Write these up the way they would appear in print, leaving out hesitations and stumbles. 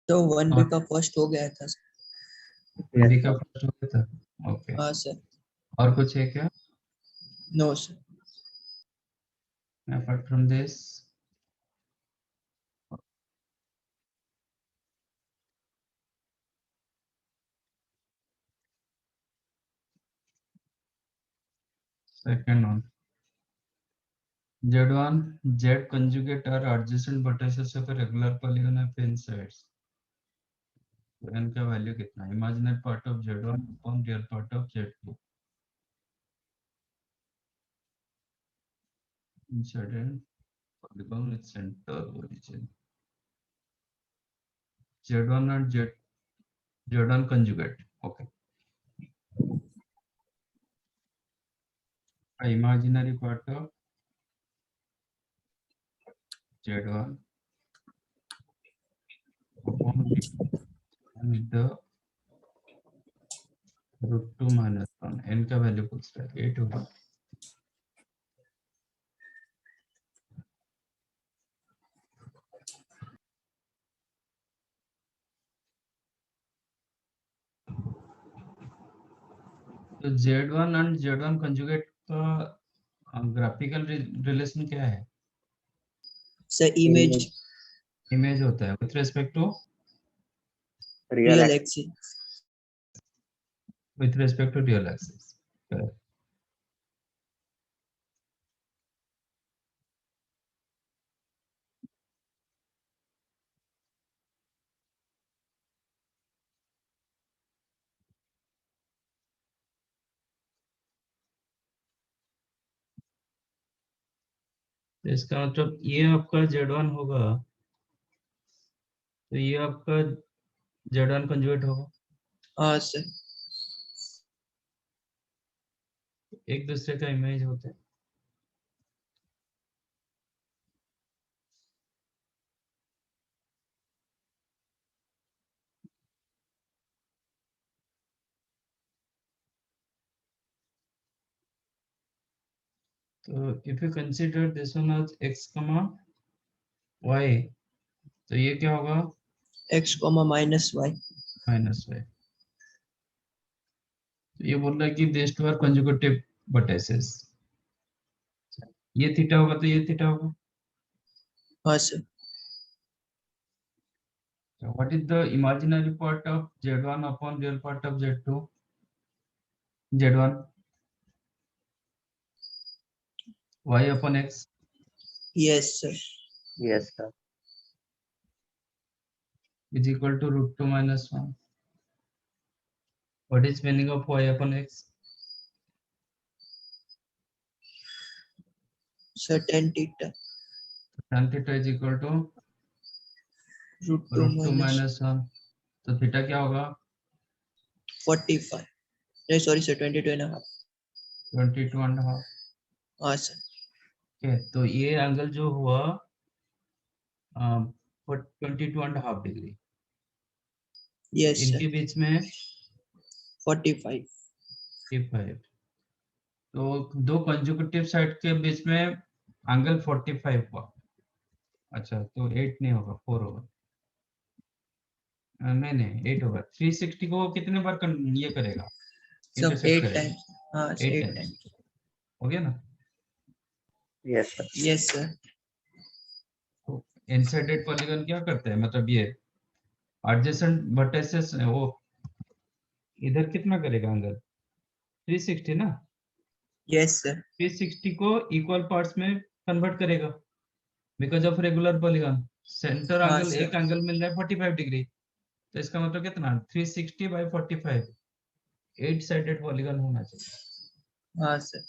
तो 1B का first हो गया था सर। बी का फर्स्ट हो गया था। ओके, हाँ सर। और कुछ है क्या no sir. apart from this? Second one, Z1, Z conjugate are adjacent vertices of a regular polygon of n sides. तो n का वैल्यू कितना? Imaginary part of Z1 upon real part of Z2 incident polygon with center origin. Z1 and Z1 conjugate. Okay. Imaginary part of Z1 upon and the √2 minus 1. n का value पूछ रहा है 8 होगा. तो Z1 and Z1 conjugate का graphical relation क्या है? Sir image होता है with respect to real axis. with respect to real axis. Correct. तो इसका मतलब ये आपका Z1 होगा, तो ये आपका Z1 कंजुगेट होगा, हाँ सर। एक दूसरे का इमेज होता है. तो if you consider this one as x, y, तो ये क्या होगा? x, minus y। Minus y. तो ये बोल रहा है कि these two are consecutive vertices. ये थीटा होगा तो ये थीटा होगा. हाँ sir. So what is the imaginary part of Z1 upon real part of Z2? Z1 y upon x. Yes sir. Yes, sir. Is equal to √2 minus 1. What is meaning of y upon x? Sir tan theta. Tan theta is equal to √2 √2 minus minus 1. तो theta क्या होगा? 45। नहीं sorry sir, 22.5। 22.5. हाँ sir. Okay, तो ये angle जो हुआ 22.5 degree, yes इनके सर। बीच में 45। 45. तो दो कंजुगेटिव साइड के बीच में एंगल 45 हुआ. अच्छा, तो 8 नहीं होगा, 4 होगा. नहीं 8 होगा. 360 को कितने बार ये करेगा, सब इंटरसेक्ट 8 करेगा? टाइम्स। हाँ 8 8 टाइम्स. टाइम्स। हो गया ना? Yes, sir. Yes sir. तो इनसाइडेड पॉलीगन क्या करते हैं, मतलब ये एडजेसेंट वर्टिसेस वो इधर कितना करेगा एंगल? 360 ना. Yes sir. 360 को इक्वल पार्ट्स में कन्वर्ट करेगा because of regular polygon. Centre हाँ एंगल, सर। एक एंगल मिल रहा है 45 डिग्री, तो इसका मतलब कितना? 360 बाई 45, 8 साइडेड पॉलीगन होना चाहिए. हाँ sir.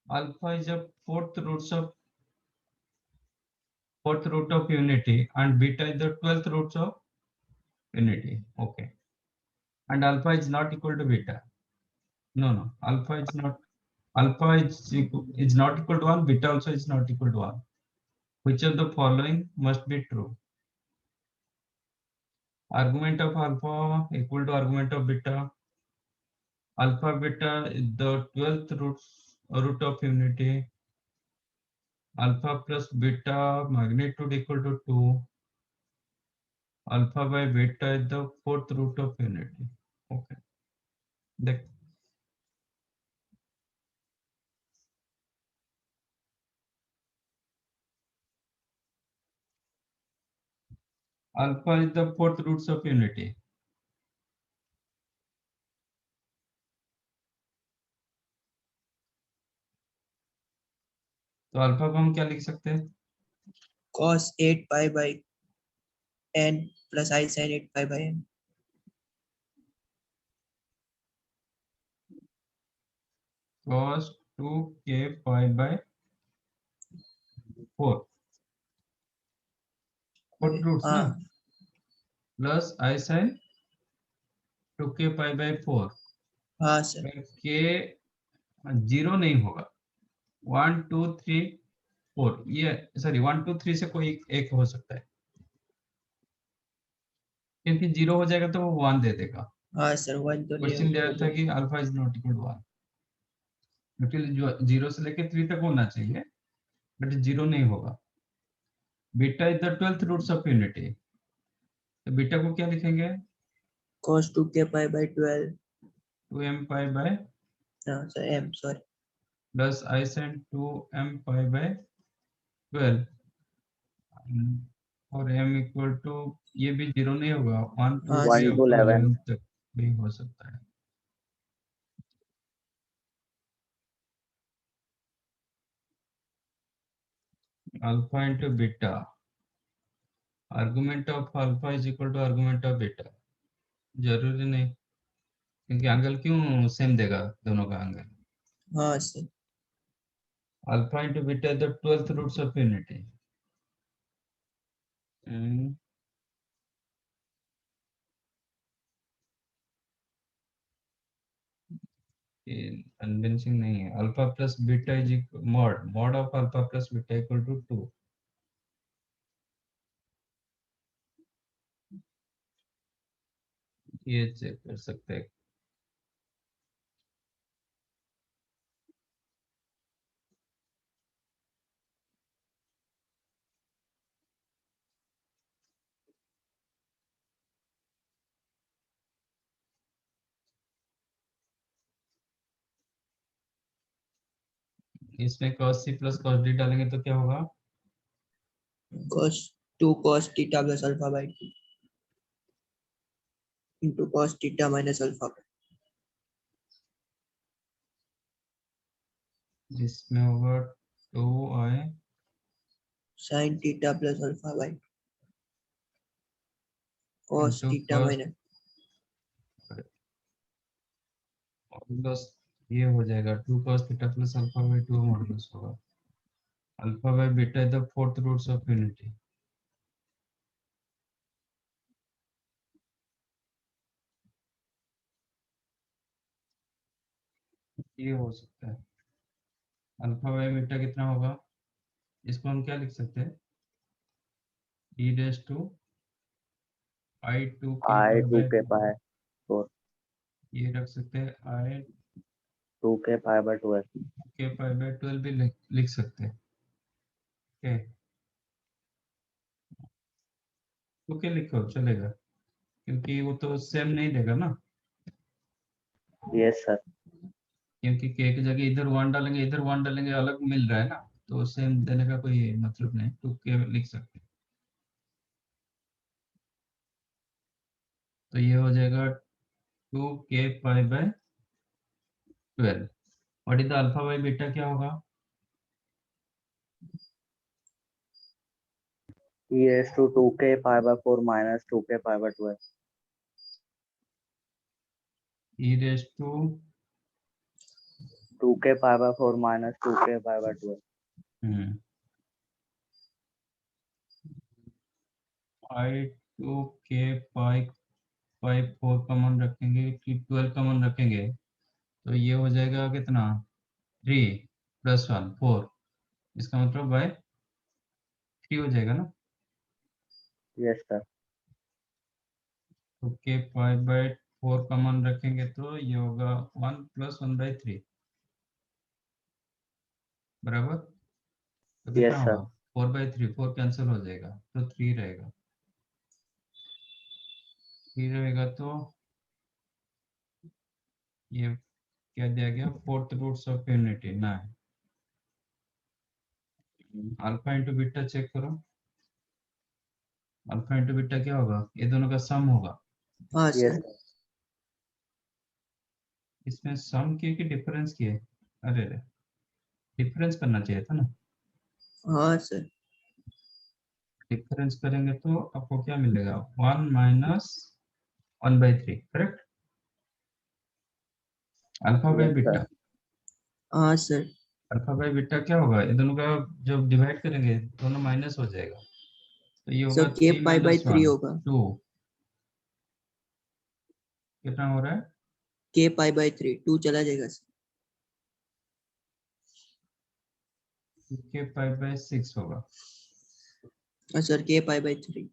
Alpha is a fourth root of unity and beta is the 12th root of unity. Okay, and alpha is not equal to beta. No, alpha is not. Alpha is not equal to 1. Beta also is not equal to 1. Which of the following must be true? Argument of alpha equal to argument of beta. Alpha beta is the 12th root of unity. Alpha plus beta magnitude equal to 2. Alpha by beta is the 4th root of unity. Okay. देख alpha is the 4th roots of unity. तो alpha को हम क्या लिख सकते हैं? cos 8 pi by n plus I sin 8 pi by n. Cos 2k pi by 4 4th roots ना, हाँ plus I sin 2k pi by 4. हाँ सर, k 0 नहीं होगा, 1 2 3 4, ये सॉरी 1 2 3 से कोई एक हो सकता है, क्योंकि 0 हो जाएगा तो वो 1 दे देगा. हाँ सर 1 तो नहीं क्वेश्चन दिया होगा. था कि alpha is not equal to 1, क्योंकि 0 से लेके 3 तक होना चाहिए, बट 0 नहीं होगा. Beta is the 12th roots of unity, तो बीटा को क्या लिखेंगे? cos 2k pi by 12. 2m pi by हाँ sir m sorry. plus I sin 2m pi by 12 और m इक्वल टू, ये भी 0 नहीं होगा, 1 2 हाँ 1 3 सर, to 11. 11 तक भी हो सकता है. Alpha into beta, argument of alpha is equal to argument of beta. जरूरी नहीं, क्योंकि एंगल क्यों सेम देगा दोनों का एंगल. हाँ sir. Alpha into beta the 12th roots of unity. Convincing नहीं है. Alpha plus beta is mod of alpha plus beta equal to 2. ये चेक कर सकते हैं. इसमें cos c plus cos d डालेंगे तो क्या होगा? cos 2 cos theta plus alpha by 2 into cos theta minus alpha. इसमें होगा 2i sin theta plus alpha by 2 cos into theta cos minus. Modulus, ये हो जाएगा 2 cos theta plus alpha by 2 modulus होगा. Alpha by beta is the 4th roots of unity. ये हो सकता है. अल्फा बाय बीटा कितना होगा? इसको हम क्या लिख सकते हैं? e raise to i 2k I pi by 2k pi 4. ये रख सकते हैं, i 2k pi by 12. k pi by 12 भी लिख सकते हैं. ओके, ओके लिखो चलेगा, क्योंकि वो तो सेम नहीं देगा ना, Yes sir. क्योंकि k की जगह इधर 1 डालेंगे इधर 1 डालेंगे अलग मिल रहा है ना, तो सेम देने का कोई मतलब नहीं. 2k लिख सकते हैं. तो ये हो जाएगा 2k pi by 12. What is the alpha by beta क्या होगा? E raised to 2k pi by 4 minus 2k pi by 12. e raise to 2k pi by 4 minus 2k pi by 12. i 2k pi 4 common रखेंगे कि 12 common रखेंगे, तो ये हो जाएगा कितना? 3 प्लस 1 4, इसका मतलब बाय 3 हो जाएगा ना. Yes sir. तो k पाई बाय 4 कॉमन रखेंगे तो ये होगा 1 प्लस 1/3 बराबर। तो Yes, कितना sir. होगा 4/3, 4 कैंसिल हो जाएगा तो 3 रहेगा। 3 रहेगा तो ये क्या दिया गया, fourth roots of unity 9। Alpha into beta check करो, अल्फा इंटू बीटा क्या होगा, ये दोनों का सम होगा। हाँ Yes, सर। sir. इसमें सम किए कि डिफरेंस किए, अरे रे डिफरेंस करना चाहिए था ना। हाँ सर। डिफरेंस करेंगे तो आपको क्या मिलेगा, 1 minus 1/3 correct, alpha by Yes, sir. Beta. हाँ सर। अल्फा बाई बीटा क्या होगा, ये दोनों का जब डिवाइड करेंगे दोनों माइनस हो जाएगा, तो ये होगा सर के 3 पाई बाई माइनस 3 1 होगा। 2, कितना हो रहा है, के पाई बाई 3 2 चला जाएगा सर। k पाई बाय 6 होगा। हाँ सर के पाई बाई 3।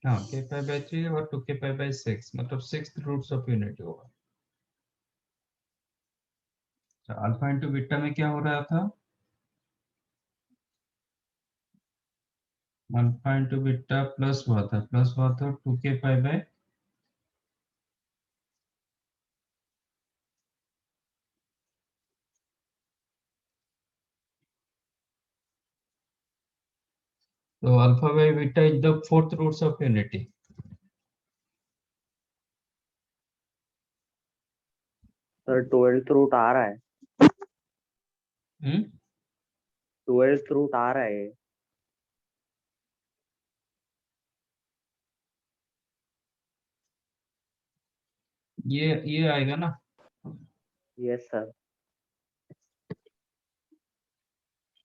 हाँ k पाई बाय 3 और 2k पाई बाय 6 मतलब 6 रूट्स ऑफ यूनिटी होगा। तो अल्फा इंटू बीटा में क्या हो रहा था, अल्फा इंटू बीटा प्लस हुआ था, 2k पाई बाय तो alpha by beta is the fourth roots of unity. Sir, 12th root आ रहा है. हम्म 12th root आ रहा है. ये आएगा ना, Yes, sir.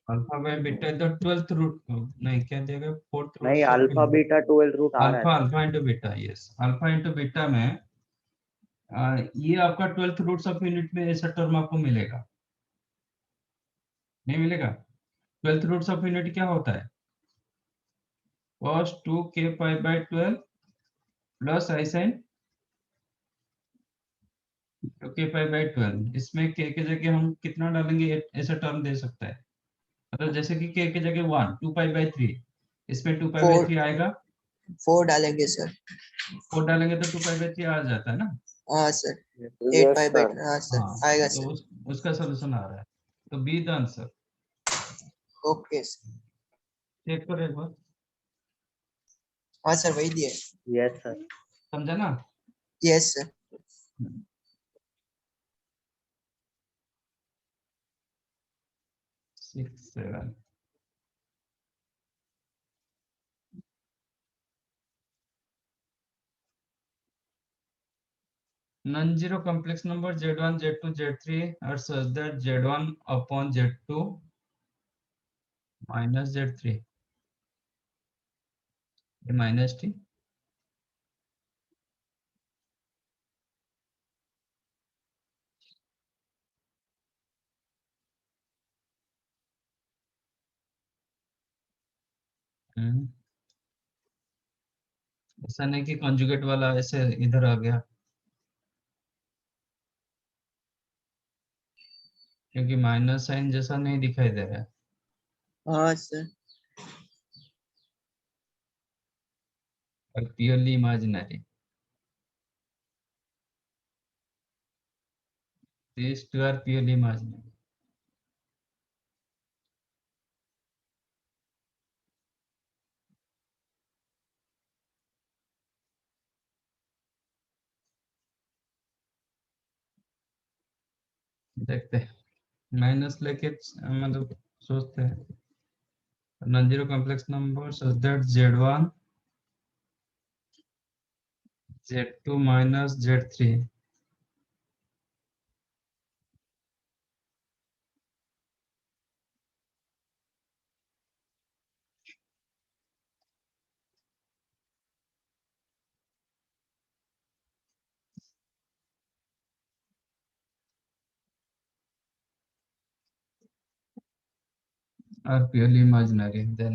Alpha by beta is the 12th root, नहीं क्या देगा, फोर्थ नहीं, roots of alpha beta 12th root आ रहा है. Alpha, alpha into beta, yes alpha into beta में ये आपका 12th रूट्स ऑफ यूनिट में ऐसा टर्म आपको मिलेगा, नहीं मिलेगा। 12th रूट्स ऑफ यूनिट क्या होता है, cos 2k pi by 12 plus I sine 2k pi by 12। इसमें k के जगह हम कितना डालेंगे, ऐसा टर्म दे सकता है, मतलब जैसे कि k के जगह 1 2 पाई बाय 3, इसमें 2 पाई बाय 4 3 आएगा, 4 डालेंगे सर। 4 डालेंगे तो 2 पाई बाय 3 आ जाता है ना। हाँ sir. 8 Yes, pi by sir. हाँ सर हाँ आएगा तो सर। उसका सोल्यूशन आ रहा है, तो B the answer. Okay sir. Check करो एक बार, हाँ सर वही दिए। Yes, sir. समझा ना। Yes sir. 6 7 non-zero complex number z1 z2 z3 are such that z1 upon z2 minus z3 ये माइनस टी, ऐसा नहीं कि कॉन्जुगेट वाला ऐसे इधर आ गया, क्योंकि माइनस साइन जैसा नहीं दिखाई दे रहा है। हाँ सर। और purely imaginary, these two are purely imaginary। देखते हैं माइनस लेके मतलब सोचते हैं, non zero complex number such that z1 z2 minus z3 are purely imaginary, then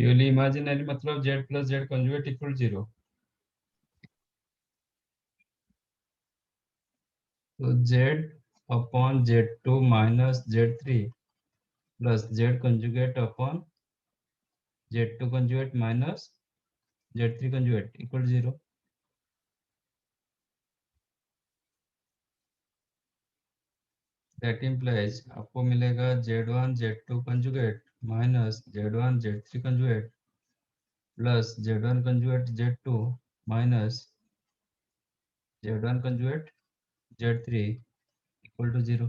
purely imaginary मतलब z plus z conjugate equal 0. तो z upon z2 minus z3 plus z conjugate upon z2 conjugate minus z3 conjugate equal 0. That implies आपको मिलेगा z1 z2 conjugate minus z1 z3 conjugate plus z1 conjugate z2 minus z1 conjugate z3 equal to 0.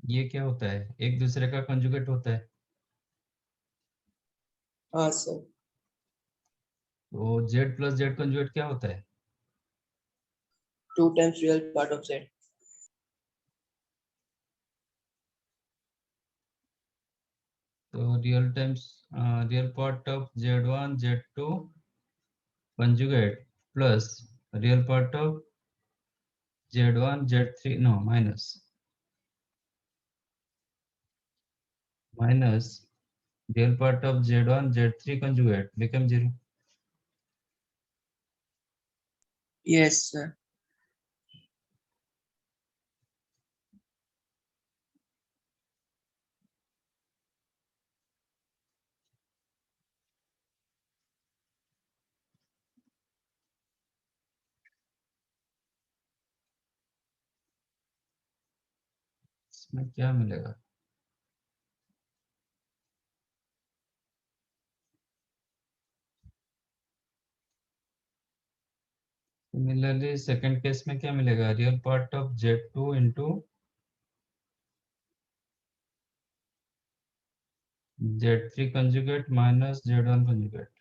ये क्या होता है? एक दूसरे का conjugate होता है. हाँ सर. तो z plus z conjugate क्या होता है? 2 times real part of z. तो real part of z1 z2 conjugate plus real part of z1 z3 no minus real part of z1 z3 conjugate become 0. Yes sir. इसमें क्या मिलेगा? Similarly second case में क्या मिलेगा? Real part of z2 into z3 conjugate minus z1 conjugate.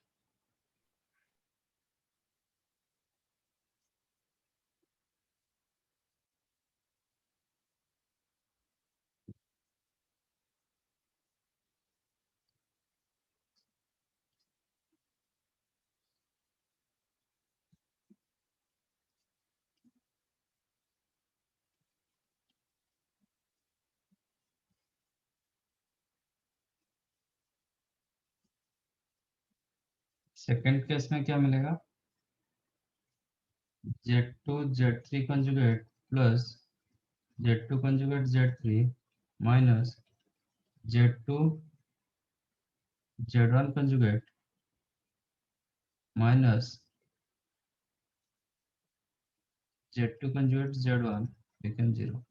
Second case में क्या मिलेगा? z2 z3 conjugate plus z2 conjugate z3 minus z2 z1 conjugate minus z2 conjugate z1 become 0.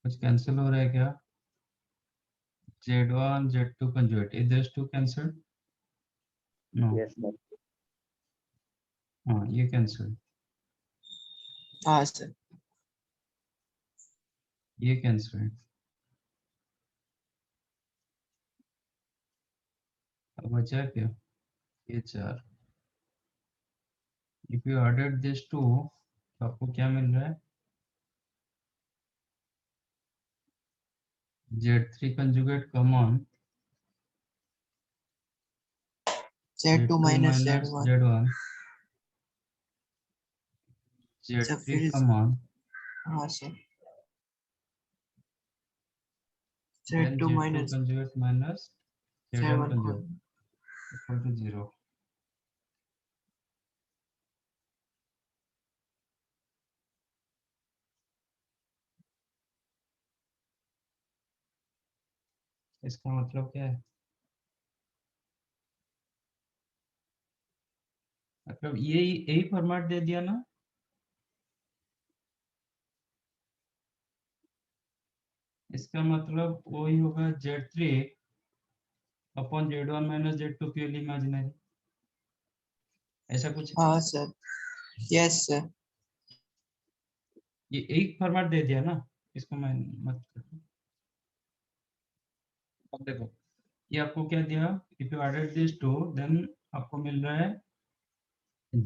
कुछ cancel हो रहा है क्या? z1 z2 conjugate, is this two cancelled? No. Yes, sir. हाँ ये कैंसिल, हाँ सर. ये कैंसिल. अब बचा क्या? ये 4. If you added this two, तो आपको क्या मिल रहा है? z3 conjugate common z2 minus minus z1. z1 sir z3 फिर common हाँ sir. then z2 z2 minus conjugate minus z1 z1 conjugate equal to 0. इसका मतलब क्या है? मतलब यही फॉर्मेट दे दिया ना? इसका मतलब वही होगा z3 upon z1 minus z2 purely imaginary, ऐसा कुछ. हाँ सर. Yes sir. ये एक फॉर्मेट दे दिया ना, इसको मैं मत करो. अब देखो ये आपको क्या दिया? If you added this to then आपको मिल रहा है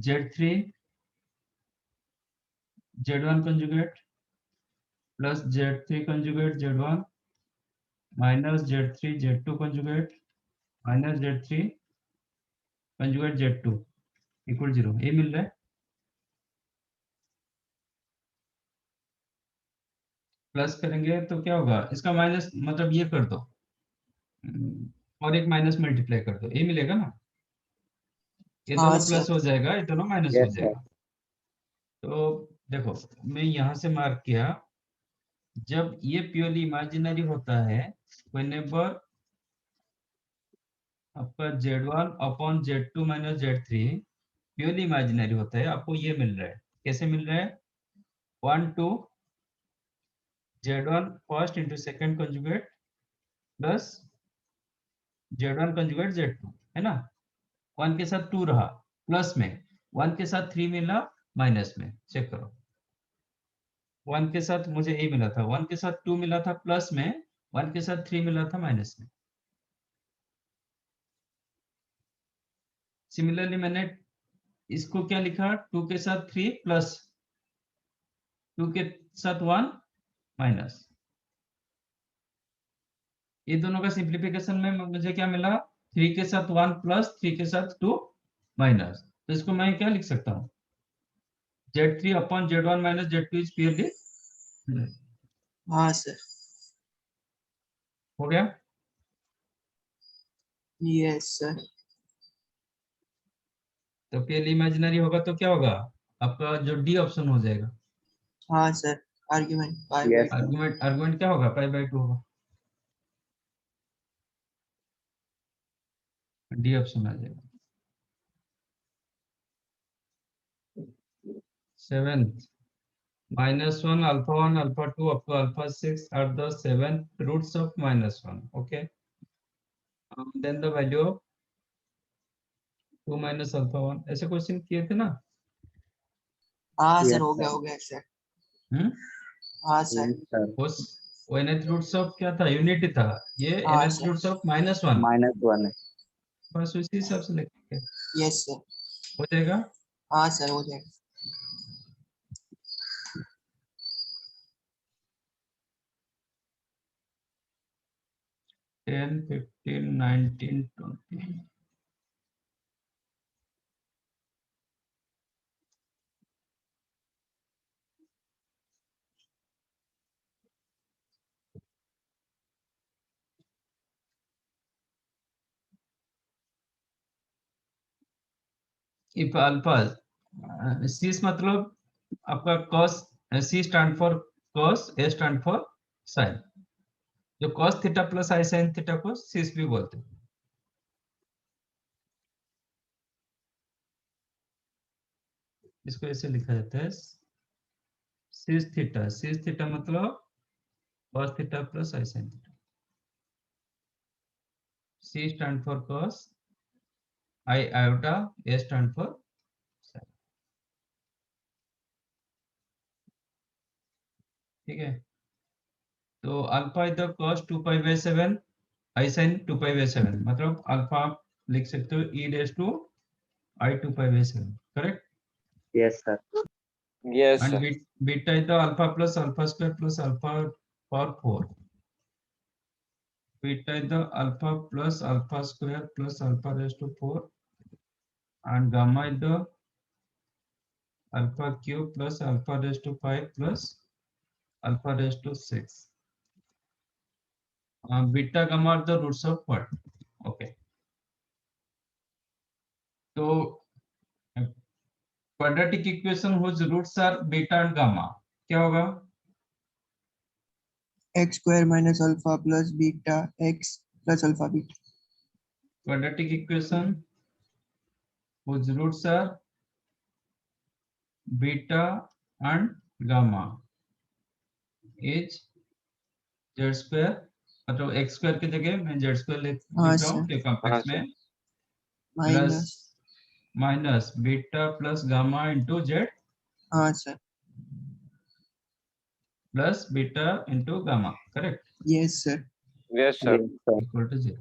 z3 z1 conjugate plus z3 conjugate z1 minus z3 z2 conjugate minus z3 conjugate z2 equal 0. ये मिल रहा है. प्लस करेंगे तो क्या होगा, इसका माइनस मतलब ये कर दो, और एक माइनस मल्टीप्लाई कर दो, ये मिलेगा ना, ये हाँ दोनों सर। प्लस हो जाएगा, ये दोनों माइनस हो Yes, sir. जाएगा। तो देखो मैं यहाँ से मार्क किया, जब ये प्योरली इमेजिनरी होता है, whenever आपका Z1 upon Z2 minus Z3 purely imaginary होता है, आपको ये मिल रहा है, कैसे मिल रहा है, 1 to Z1 first into second conjugate plus Z1 conjugate Z2, है ना, 1 के साथ 2 रहा प्लस में, 1 के साथ 3 मिला माइनस में, चेक करो, 1 के साथ मुझे ए मिला था, 1 के साथ 2 मिला था प्लस में, 1 के साथ 3 मिला था माइनस में। सिमिलरली मैंने इसको क्या लिखा, 2 के साथ 3 प्लस 2 के साथ 1 माइनस, ये दोनों का सिंप्लीफिकेशन में मुझे क्या मिला, 3 के साथ 1 प्लस 3 के साथ 2 माइनस, तो इसको मैं क्या लिख सकता हूँ, Z3 upon Z1 minus Z2 is purely, हाँ सर। हो गया। Yes sir. तो प्योरली इमेजिनरी होगा तो क्या होगा, आपका जो डी ऑप्शन हो जाएगा, हाँ sir, argument pi Yes, by sir. Argument क्या होगा, पाई बाई 2 होगा, डी ऑप्शन आ जाएगा। Seventh, -1 alpha 1 alpha 2 up to alpha 6 are the 7 roots of -1, okay. Then the value of 2 minus alpha 1, ऐसे क्वेश्चन किए थे ना। हाँ Yes, सर, हो sir. गया हो गया सर। हम्म, हाँ सर। Yes, sir. उस nth रूट्स ऑफ क्या था, यूनिटी था, ये हाँ nth सर। रूट्स ऑफ -1, -1 है. बस उसी हिसाब से लिखेंगे, यस सर। हो जाएगा। हाँ सर, हो जाएगा। 10 15 19 20, इफ अल्फा, सी मतलब आपका cos, C stand for cos, A stand for sin, जो cos थीटा प्लस आई sin थीटा को सीस भी बोलते हैं। इसको ऐसे लिखा जाता है, सीस थीटा मतलब cos theta plus I sin theta, C stand for cos, I iota, A stand for sin, ठीक है। तो alpha is the cos 2 pi by 7, I sin 2 pi by 7, मतलब अल्फा आप लिख सकते हो e raise to I 2 pi by 7, correct. Yes, sir. Yes, And sir. beta is the alpha plus alpha square plus alpha power 4. Beta is the alpha plus alpha square plus alpha raised to 4. And gamma is the alpha cube plus alpha raised to 5 plus alpha raised to 6. Beta gamma are the roots of what? Okay. So quadratic equation whose roots are beta and gamma, क्या होगा? X square minus alpha plus beta x plus alpha beta. Quadratic equation whose roots are beta and gamma is z square, मतलब x square की जगह मैं z square लिख हाँ रहा हूँ सर। कि कॉम्प्लेक्स हाँ, में, plus minus. Minus beta plus gamma into z हाँ sir. Plus beta into gamma, correct, yes sir. Yes, sir. Yes, sir. Equal to 0।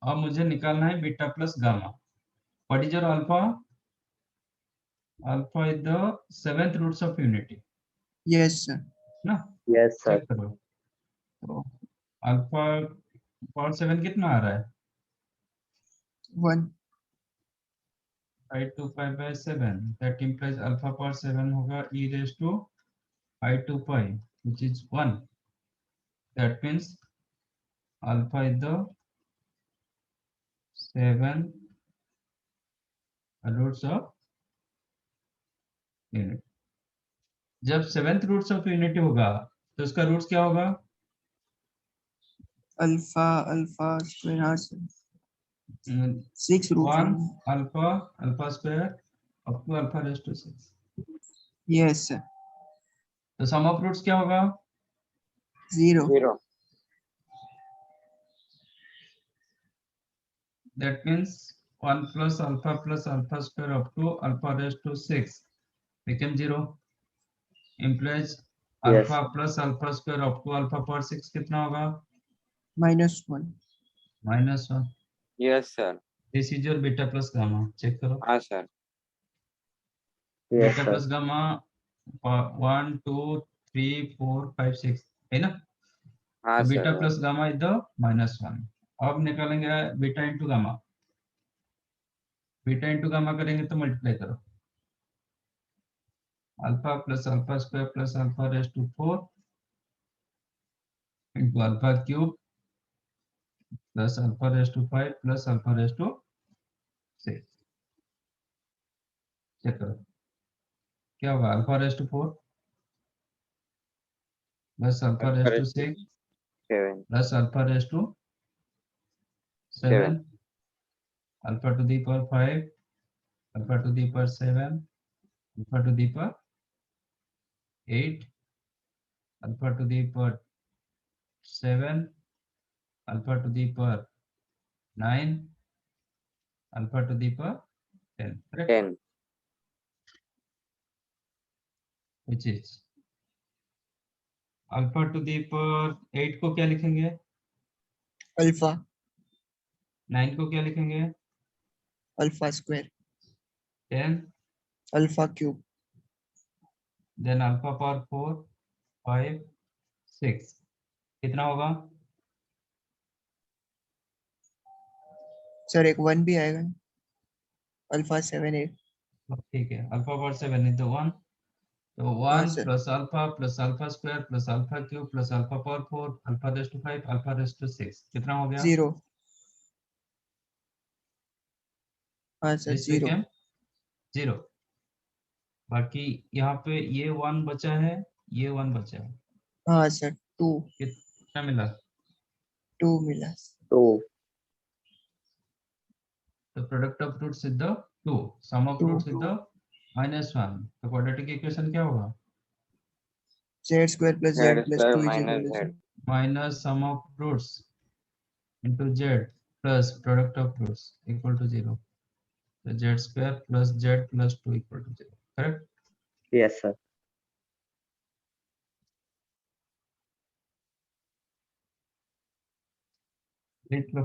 अब मुझे निकालना है beta plus gamma, what is your alpha, alpha is the 7th roots of unity, yes sir. ना, Yes, sir. Check करो, तो alpha power 7 कितना आ रहा है, 1। I 2 pi by 7, that implies alpha power 7 होगा e raise to I 2 pi which is 1, That means alpha is the 7 roots of unity. जब 7th roots of unity होगा तो उसका रूट्स क्या होगा? अल्फा अल्फा स्क्वायर, हाँ sir, 6 root 1 alpha square up to alpha raise to 6. Yes sir, तो sum of roots क्या होगा? 0 0. That means 1 plus alpha square up to alpha raised to 6 become 0. Implies Yes. alpha plus alpha square up to alpha power 6 कितना होगा? -1, -1. Yes, sir. This is your beta plus gamma. Check करो. हाँ, sir. Yes, Beta sir. plus gamma 1 2 3 4 5 6 है ना? हाँ, तो sir. Beta plus gamma is the -1. अब निकालेंगे beta into gamma. Beta into gamma करेंगे तो मल्टीप्लाई करो. Alpha plus alpha square plus alpha raise to 4 into alpha cube plus alpha raise to 5 plus alpha raise to 6. Check करो क्या होगा. Alpha raise to 4 plus alpha raise to 6 7. Plus alpha raise to 7 alpha to the power 5 alpha to the power 7 alpha to the power 8 alpha to the power 7 alpha to the power 9 alpha to the power 10. Correct. 10. which is alpha to the power 8 को क्या लिखेंगे? Alpha 9 को क्या लिखेंगे? Alpha square 10 alpha cube, then alpha power 4 5 6 कितना होगा? Sir एक 1 भी आएगा, अल्फा 7 8, ठीक है. Alpha power 7 is the 1. तो हाँ 1 sir, plus alpha square plus alpha cube plus alpha power 4 alpha raise to 5 alpha raise to 6 कितना हो गया? 0, हाँ सर, दिस 0, बिकेम 0. बाकी यहाँ पे ये 1 बचा है, ये 1 बचा है. हाँ सर, 2 कितना मिला? 2 मिला, 2. The product of roots is the 2. Sum of 2 roots is the -1. तो quadratic equation क्या होगा? z square plus z Z plus square 2 is minus equal to Z. Minus sum of roots into z plus product of roots equal to 0. So z square plus z plus 2 equal to 0. Correct? Yes, sir. लिख लो.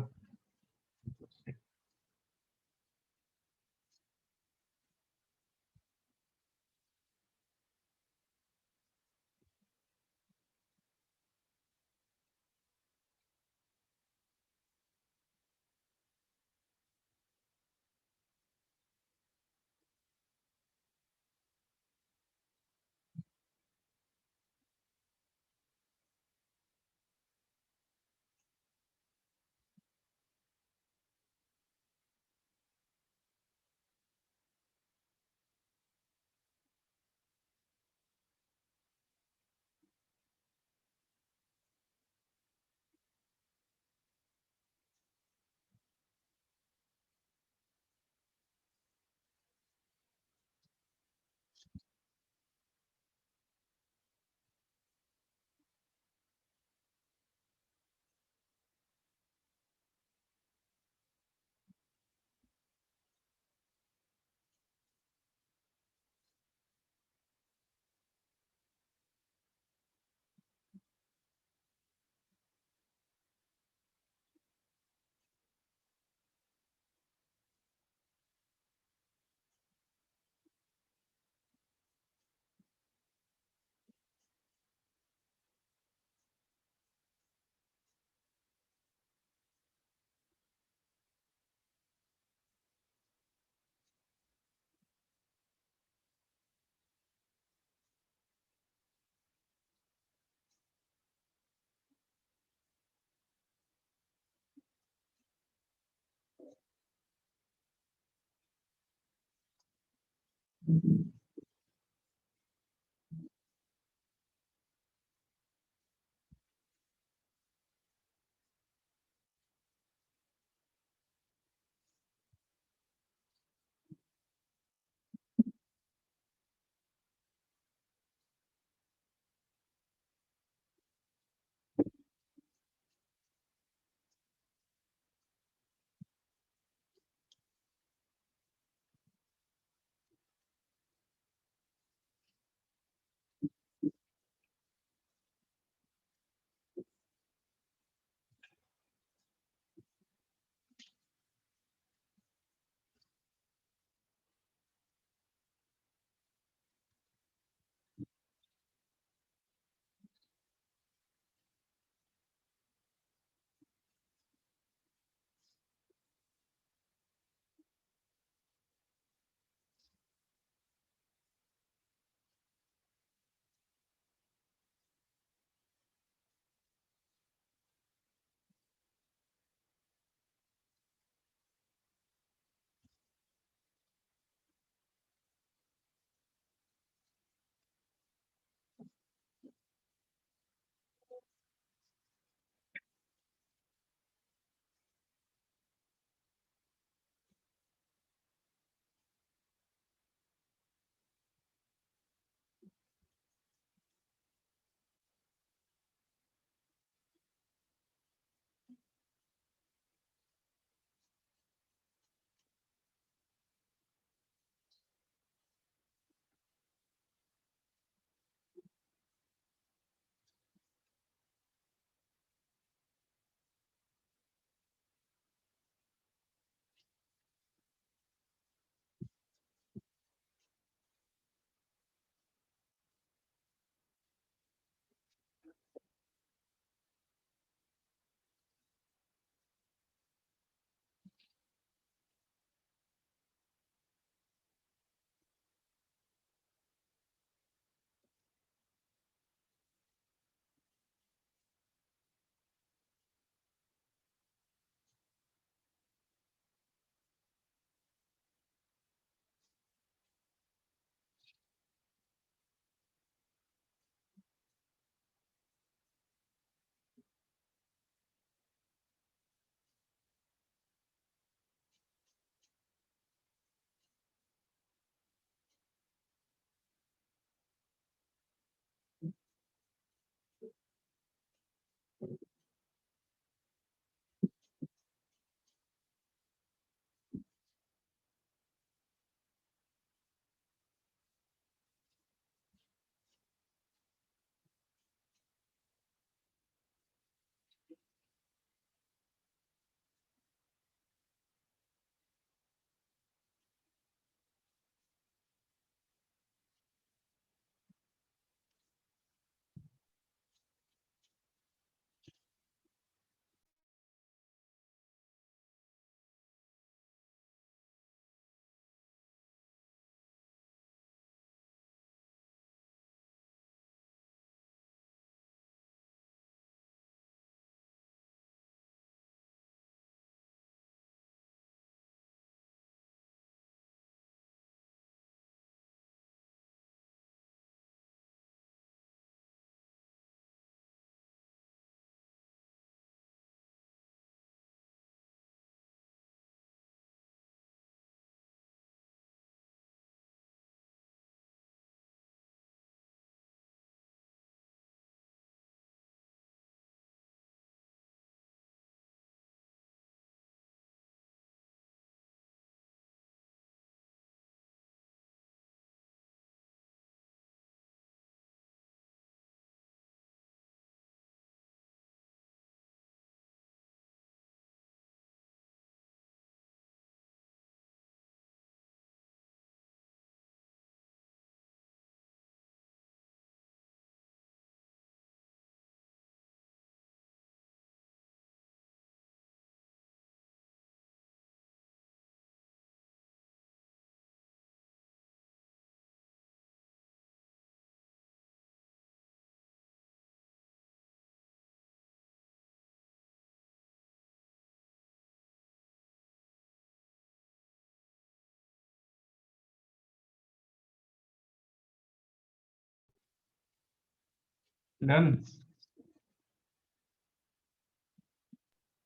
Done.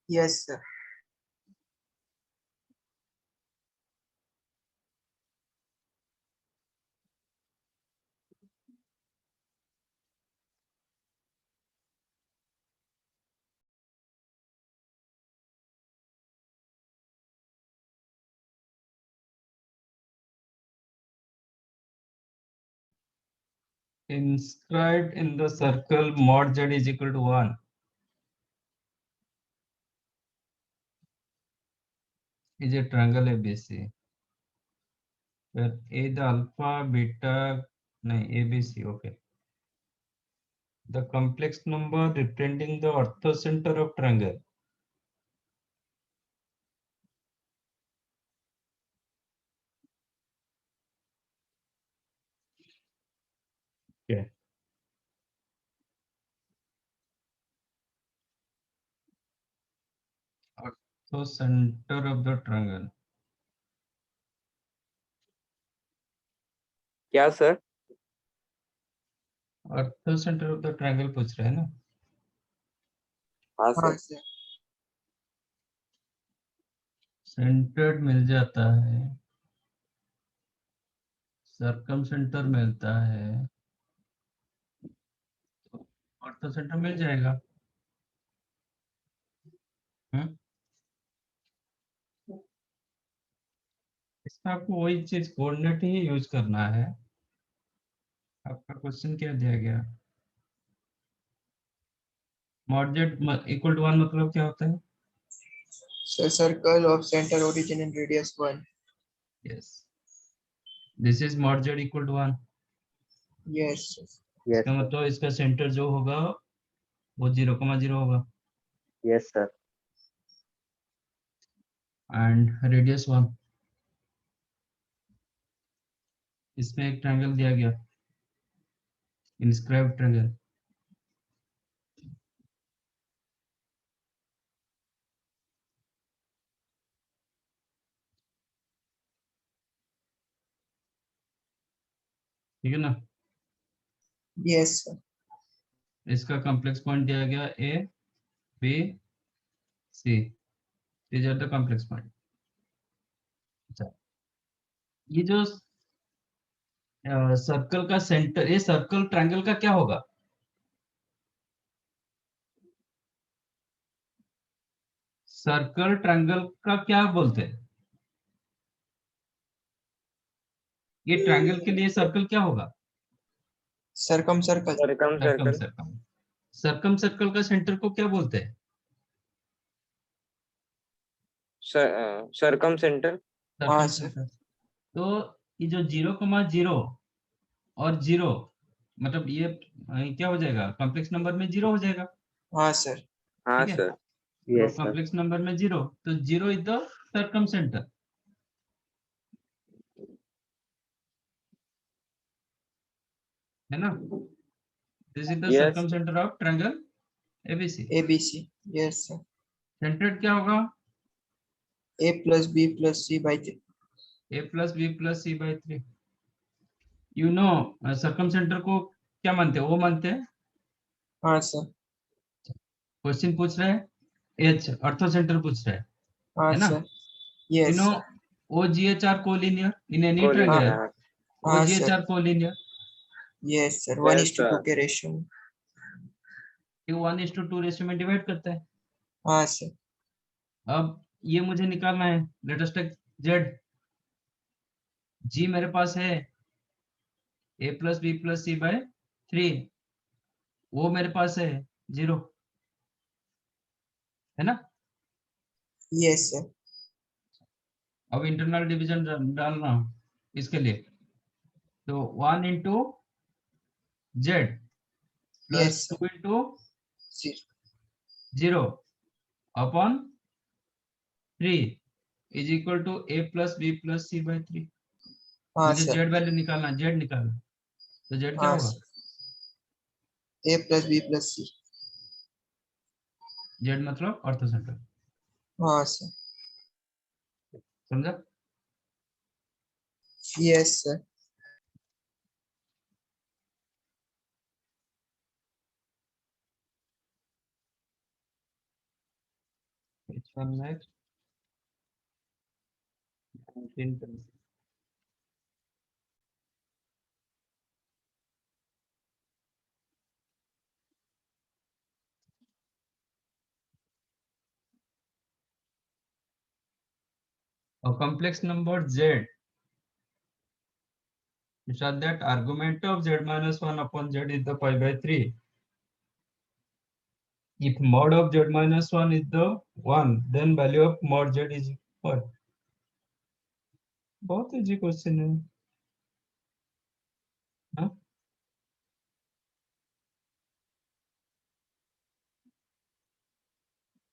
Yes, sir. Inscribed in the circle mod z is equal to 1 is a triangle ABC where A the alpha, beta, no, ABC, okay. The complex number representing the orthocenter of triangle. Okay. Orthocenter of the triangle. क्या sir? Orthocenter of the triangle पूछ रहे हैं ना? हाँ हाँ sir. sir. Centred मिल जाता है, circum centre मिलता है, ऑर्थोसेंटर मिल जाएगा। इसमें आपको वही चीज कोऑर्डिनेट ही यूज करना है। आपका क्वेश्चन क्या दिया गया? मॉड जेड इक्वल टू 1 मतलब क्या होता है? So circle of center, origin and radius 1. Yes, this is mod Z equal to 1। Yes, sir. Yes, इसका sir. मतलब इसका सेंटर जो होगा वो 0,0 होगा Yes, sir. And radius 1। इसमें एक ट्रायंगल दिया गया, इंस्क्राइब्ड ट्रायंगल। ठीक है ना? Yes, sir. इसका कॉम्प्लेक्स पॉइंट दिया गया A B C, these are the complex point. अच्छा, ये जो सर्कल का सेंटर, ये सर्कल ट्रायंगल का क्या होगा? सर्कल ट्रायंगल का क्या बोलते हैं? ये ट्रायंगल के लिए सर्कल क्या होगा? Circumcircle. Circum circum circle. Circum. Circum circle का सेंटर को क्या बोलते हैं? Circum center. हाँ सर्कम sir. सेंटर। तो ये जो 0,0 और 0 मतलब ये क्या हो जाएगा? कॉम्प्लेक्स नंबर में 0 हो जाएगा। हाँ sir. हाँ ठीक है? सर. तो Yes, sir. कॉम्प्लेक्स नंबर में 0, तो 0 इज द सर्कम सेंटर, है ना? This is the Yes. Circum centre of triangle ABC. ABC. Yes, sir. Centred क्या होगा? A plus B plus C by 3. a plus B plus C by 3। You know circumcentre को क्या मानते हैं? वो मानते हैं। हाँ sir. क्वेश्चन पूछ रहे हैं एच अर्थो सेंटर पूछ रहे हैं, हाँ है ना? sir. You Yes, no sir. OGH are collinear in any Collinear. triangle. हाँ. हाँ OGH sir. are collinear। Yes sir. 1 Yes, is to 2 sir. के रेशियो में। ये 1:2 रेशियो में डिवाइड करता है। हाँ sir. अब ये मुझे निकालना है, let us take Z. G मेरे पास है a plus B plus C by 3, वो मेरे पास है 0, है ना? Yes sir. अब इंटरनल डिवीजन डालना इसके लिए, तो 1 into Z plus Yes sir. 2 into C. 0 upon 3 is equal to a plus B plus C by 3। हाँ मुझे sir. जेड वैल्यू निकालना, जेड निकालना, तो जेड क्या हाँ होगा? sir. A plus B plus C. Z मतलब ऑर्थो सेंटर, हाँ sir. समझा? Yes sir. next 19. A complex number z such that argument of z minus 1 upon z is the pi by 3. If mod of z minus 1 is the 1, then value of mod z is what? बहुत easy question है. हाँ?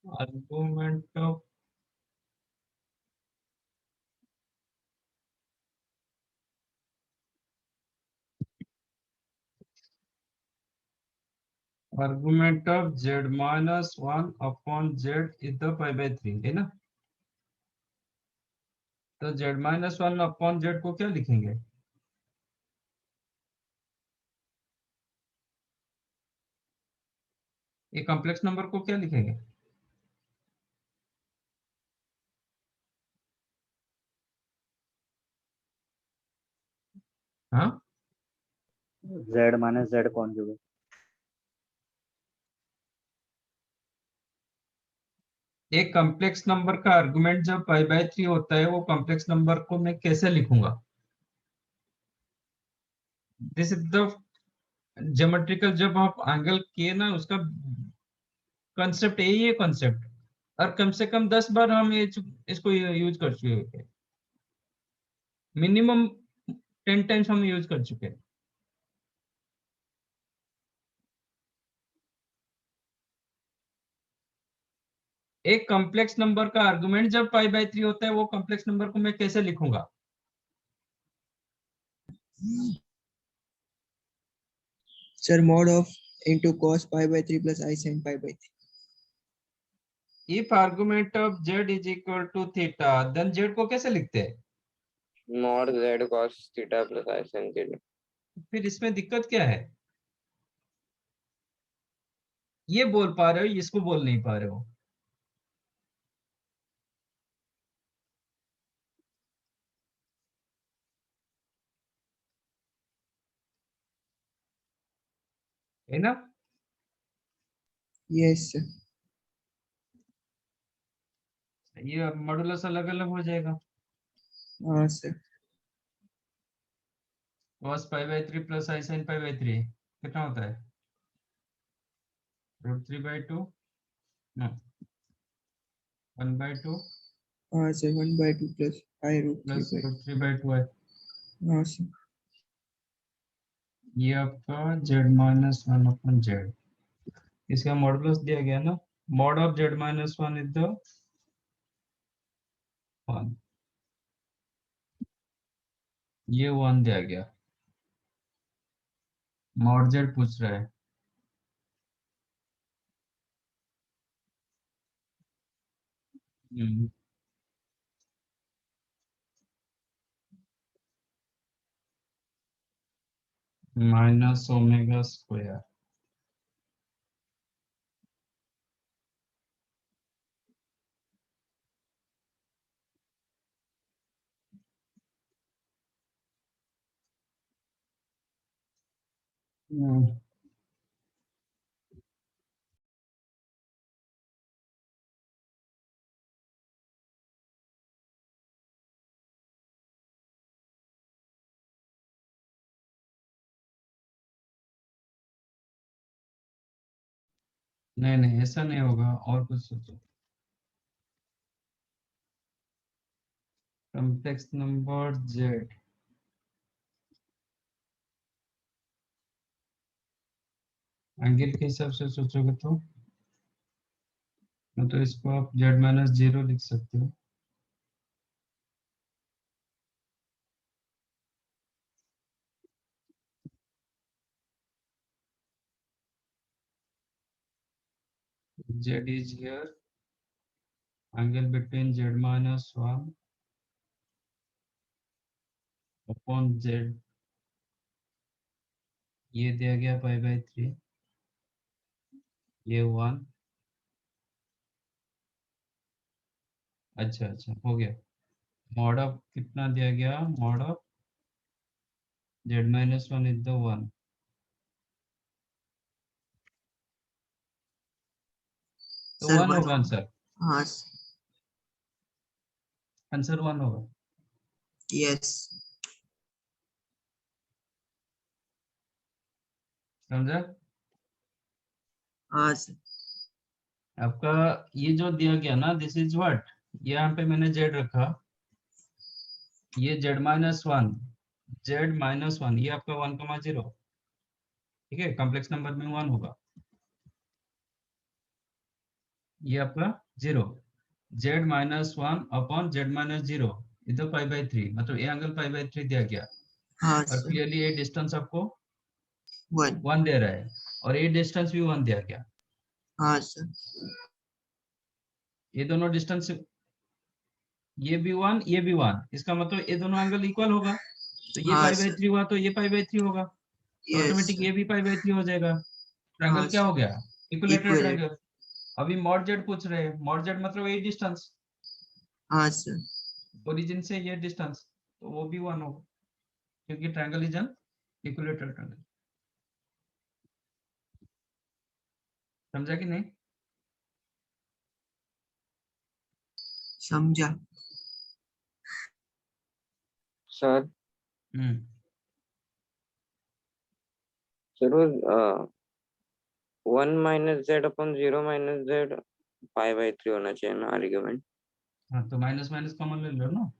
Argument of z minus 1 upon z is the pi by 3 है ना. तो z minus 1 upon z को क्या लिखेंगे? ये कॉम्प्लेक्स नंबर को क्या लिखेंगे? हाँ, Z minus Z conjugate. एक कॉम्प्लेक्स नंबर का आर्गुमेंट जब पाई बाय 3 होता है, वो कॉम्प्लेक्स नंबर को मैं कैसे लिखूंगा? दिस इज द ज्योमेट्रिकल, जब आप एंगल किए ना, उसका कॉन्सेप्ट यही है कॉन्सेप्ट. और कम से कम 10 बार हम इसको यूज कर चुके हैं. मिनिमम 10 टाइम्स हम यूज कर चुके हैं. एक कॉम्प्लेक्स नंबर का आर्गुमेंट जब पाई बाय 3 होता है, वो कॉम्प्लेक्स नंबर को मैं कैसे लिखूंगा? Sir, mod of into cos pi by 3 plus I sin pi by 3. If argument of z is equal to theta, then z को कैसे लिखते हैं? mod z cos theta plus I sin theta. फिर इसमें दिक्कत क्या है? ये बोल पा रहे हो, इसको बोल नहीं पा रहे हो. है ना. Yes, sir. ये मॉडुलस अलग अलग हो जाएगा. Sir. cos pi by 3 plus I sin pi by 3 कितना होता है? √3/2. No, 1/2 Sir, 1 by 2 plus I root 3 plus by. √3/2 है. Sir. ये आपका z माइनस 1 अपन z, इसका मॉडुलस दिया गया ना. Mod of z minus 1 is the 1. ये 1 दिया गया. मॉड z पूछ रहा है. Minus omega square. नहीं नहीं, ऐसा नहीं होगा, और कुछ सोचो. कॉम्प्लेक्स नंबर z, एंगल के हिसाब से सोचोगे तो इसको आप z माइनस 0 लिख सकते हो. z is here, angle between z minus 1 upon z, ये दिया गया पाई बाय 3, ये 1, अच्छा अच्छा हो गया। मॉड ऑफ कितना दिया गया, mod of z-1 is the 1। तो सर 1 वन। होगा आंसर, हाँ। आंसर 1 होगा। यस। समझा? हाँ सर। आपका ये जो दिया गया ना, दिस इज व्हाट, यहाँ पे मैंने z रखा, ये z-1, z-1 ये आपका 1,0, ठीक है, कॉम्प्लेक्स नंबर में 1 होगा, ये आपका 0, z-1 अपॉन z-0 इधर π/3, मतलब ये एंगल π/3 दिया गया, हाँ और सर। क्लियरली ये डिस्टेंस आपको वन। 1 दे रहा है, और ये डिस्टेंस भी 1 दिया गया। हाँ सर। ये दोनों डिस्टेंस, ये भी 1 ये भी 1, इसका मतलब ये दोनों एंगल इक्वल होगा, तो ये हाँ सर। π/3 हुआ तो ये π/3 होगा, तो यस ऑटोमेटिक ये सर। भी π/3 हो जाएगा। हाँ ट्रायंगल क्या हो सर। गया, इक्विलेटरल इक्वल। ट्रायंगल। अभी मॉड जेड पूछ रहे हैं, मॉड जेड मतलब ये डिस्टेंस, हाँ सर। ओरिजिन से ये डिस्टेंस, तो वो भी 1 होगा, क्योंकि triangle is an equilateral triangle. समझा कि नहीं? समझा। Sir, हम्म जरूर 1 minus z upon 0 minus z π/3 होना चाहिए ना आर्ग्यूमेंट। हाँ, तो माइनस माइनस कॉमन ले लो ना,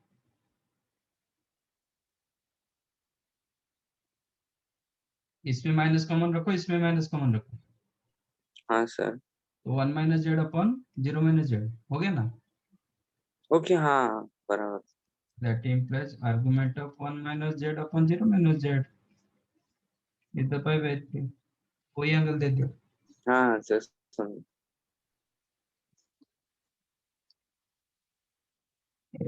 इसमें माइनस कॉमन रखो, इसमें माइनस कॉमन रखो, हाँ सर। तो 1 minus Z upon 0 minus Z हो गया ना। ओके हाँ बराबर। That implies argument of 1 minus z upon 0 minus z is the π/3, कोई एंगल दे दिया। हाँ सर समझ।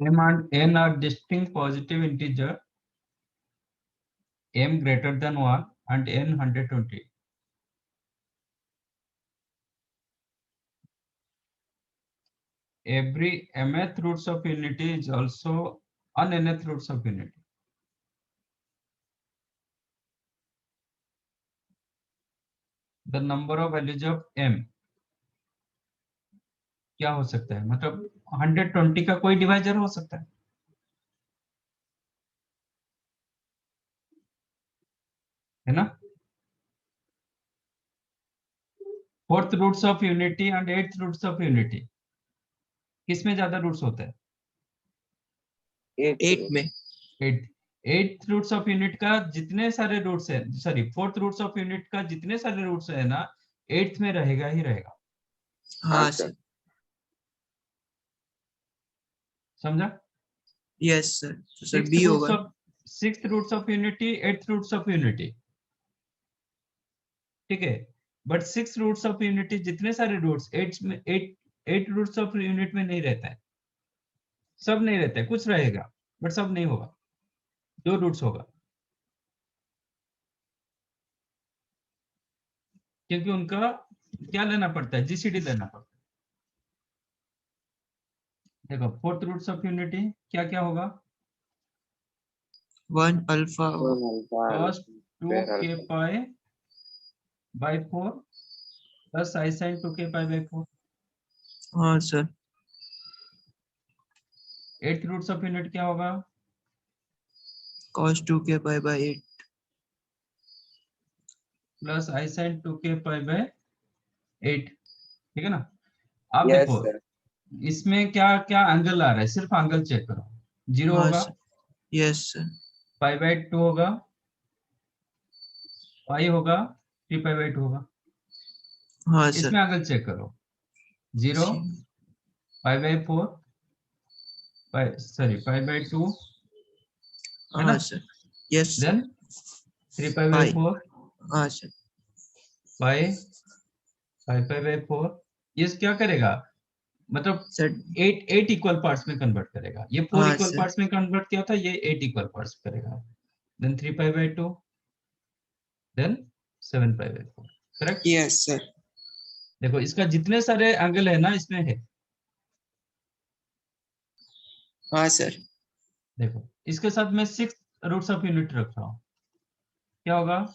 m and n are distinct positive integer, m greater than 1 and n 120. Every mth roots of unity is also an nth roots of unity. The number of values of m क्या हो सकता है, मतलब 120 का कोई divisor हो सकता है ना। Fourth roots of unity and eighth roots of unity, किसमें ज्यादा रूट्स होता है? 8 में। एट्थ रूट्स ऑफ यूनिट का जितने सारे रूट्स है, sorry fourth roots of unit का जितने सारे रूट्स है ना, एट्थ में रहेगा ही रहेगा। हाँ हाँ सर। सर। समझा? Yes sir. तो सर सिक्स्थ बी रूट्स होगा। Of sixth roots of unity, eighth roots of unity, ठीक है, but six roots of unity जितने सारे roots eight roots of unit में नहीं रहता है, सब नहीं रहता है, कुछ रहेगा बट सब नहीं होगा, 2 रूट्स होगा, क्योंकि उनका क्या लेना पड़ता है, जीसीडी लेना पड़ता है। देखो फोर्थ रूट्स ऑफ यूनिटी क्या क्या होगा, 1 अल्फा होगा। cos 2k pi by 4 plus I sin 2k pi by 4। हाँ सर। एट्थ रूट्स ऑफ यूनिट क्या होगा, cos 2k pi by 8। Plus I sin 2k pi by 8, ठीक है ना। अब यस देखो सर। इसमें क्या क्या एंगल आ रहा है, सिर्फ एंगल चेक करो, 0 हाँ होगा, sir. Yes sir. Pi by 2 होगा, पाई होगा, 3 पाई बाई 2 होगा, हाँ सर। इसमें एंगल चेक करो, 0, pi by 4, pi sorry pi by 2 है ना, हाँ sir. Yes sir. Then 3 pi by pi. 4, हाँ sir. Pi, pi pi by 4, ये क्या करेगा, मतलब सर। 8 इक्वल पार्ट्स में कन्वर्ट करेगा, ये 4 हाँ इक्वल सर। पार्ट्स में कन्वर्ट किया था, ये 8 इक्वल पार्ट्स करेगा, then 3 pi by 2, then 7 pi by 4, correct. Yes sir. देखो इसका जितने सारे एंगल है ना इसमें है, हाँ सर। देखो इसके साथ मैं 6 रूट्स ऑफ यूनिट रख रहा हूँ, क्या होगा?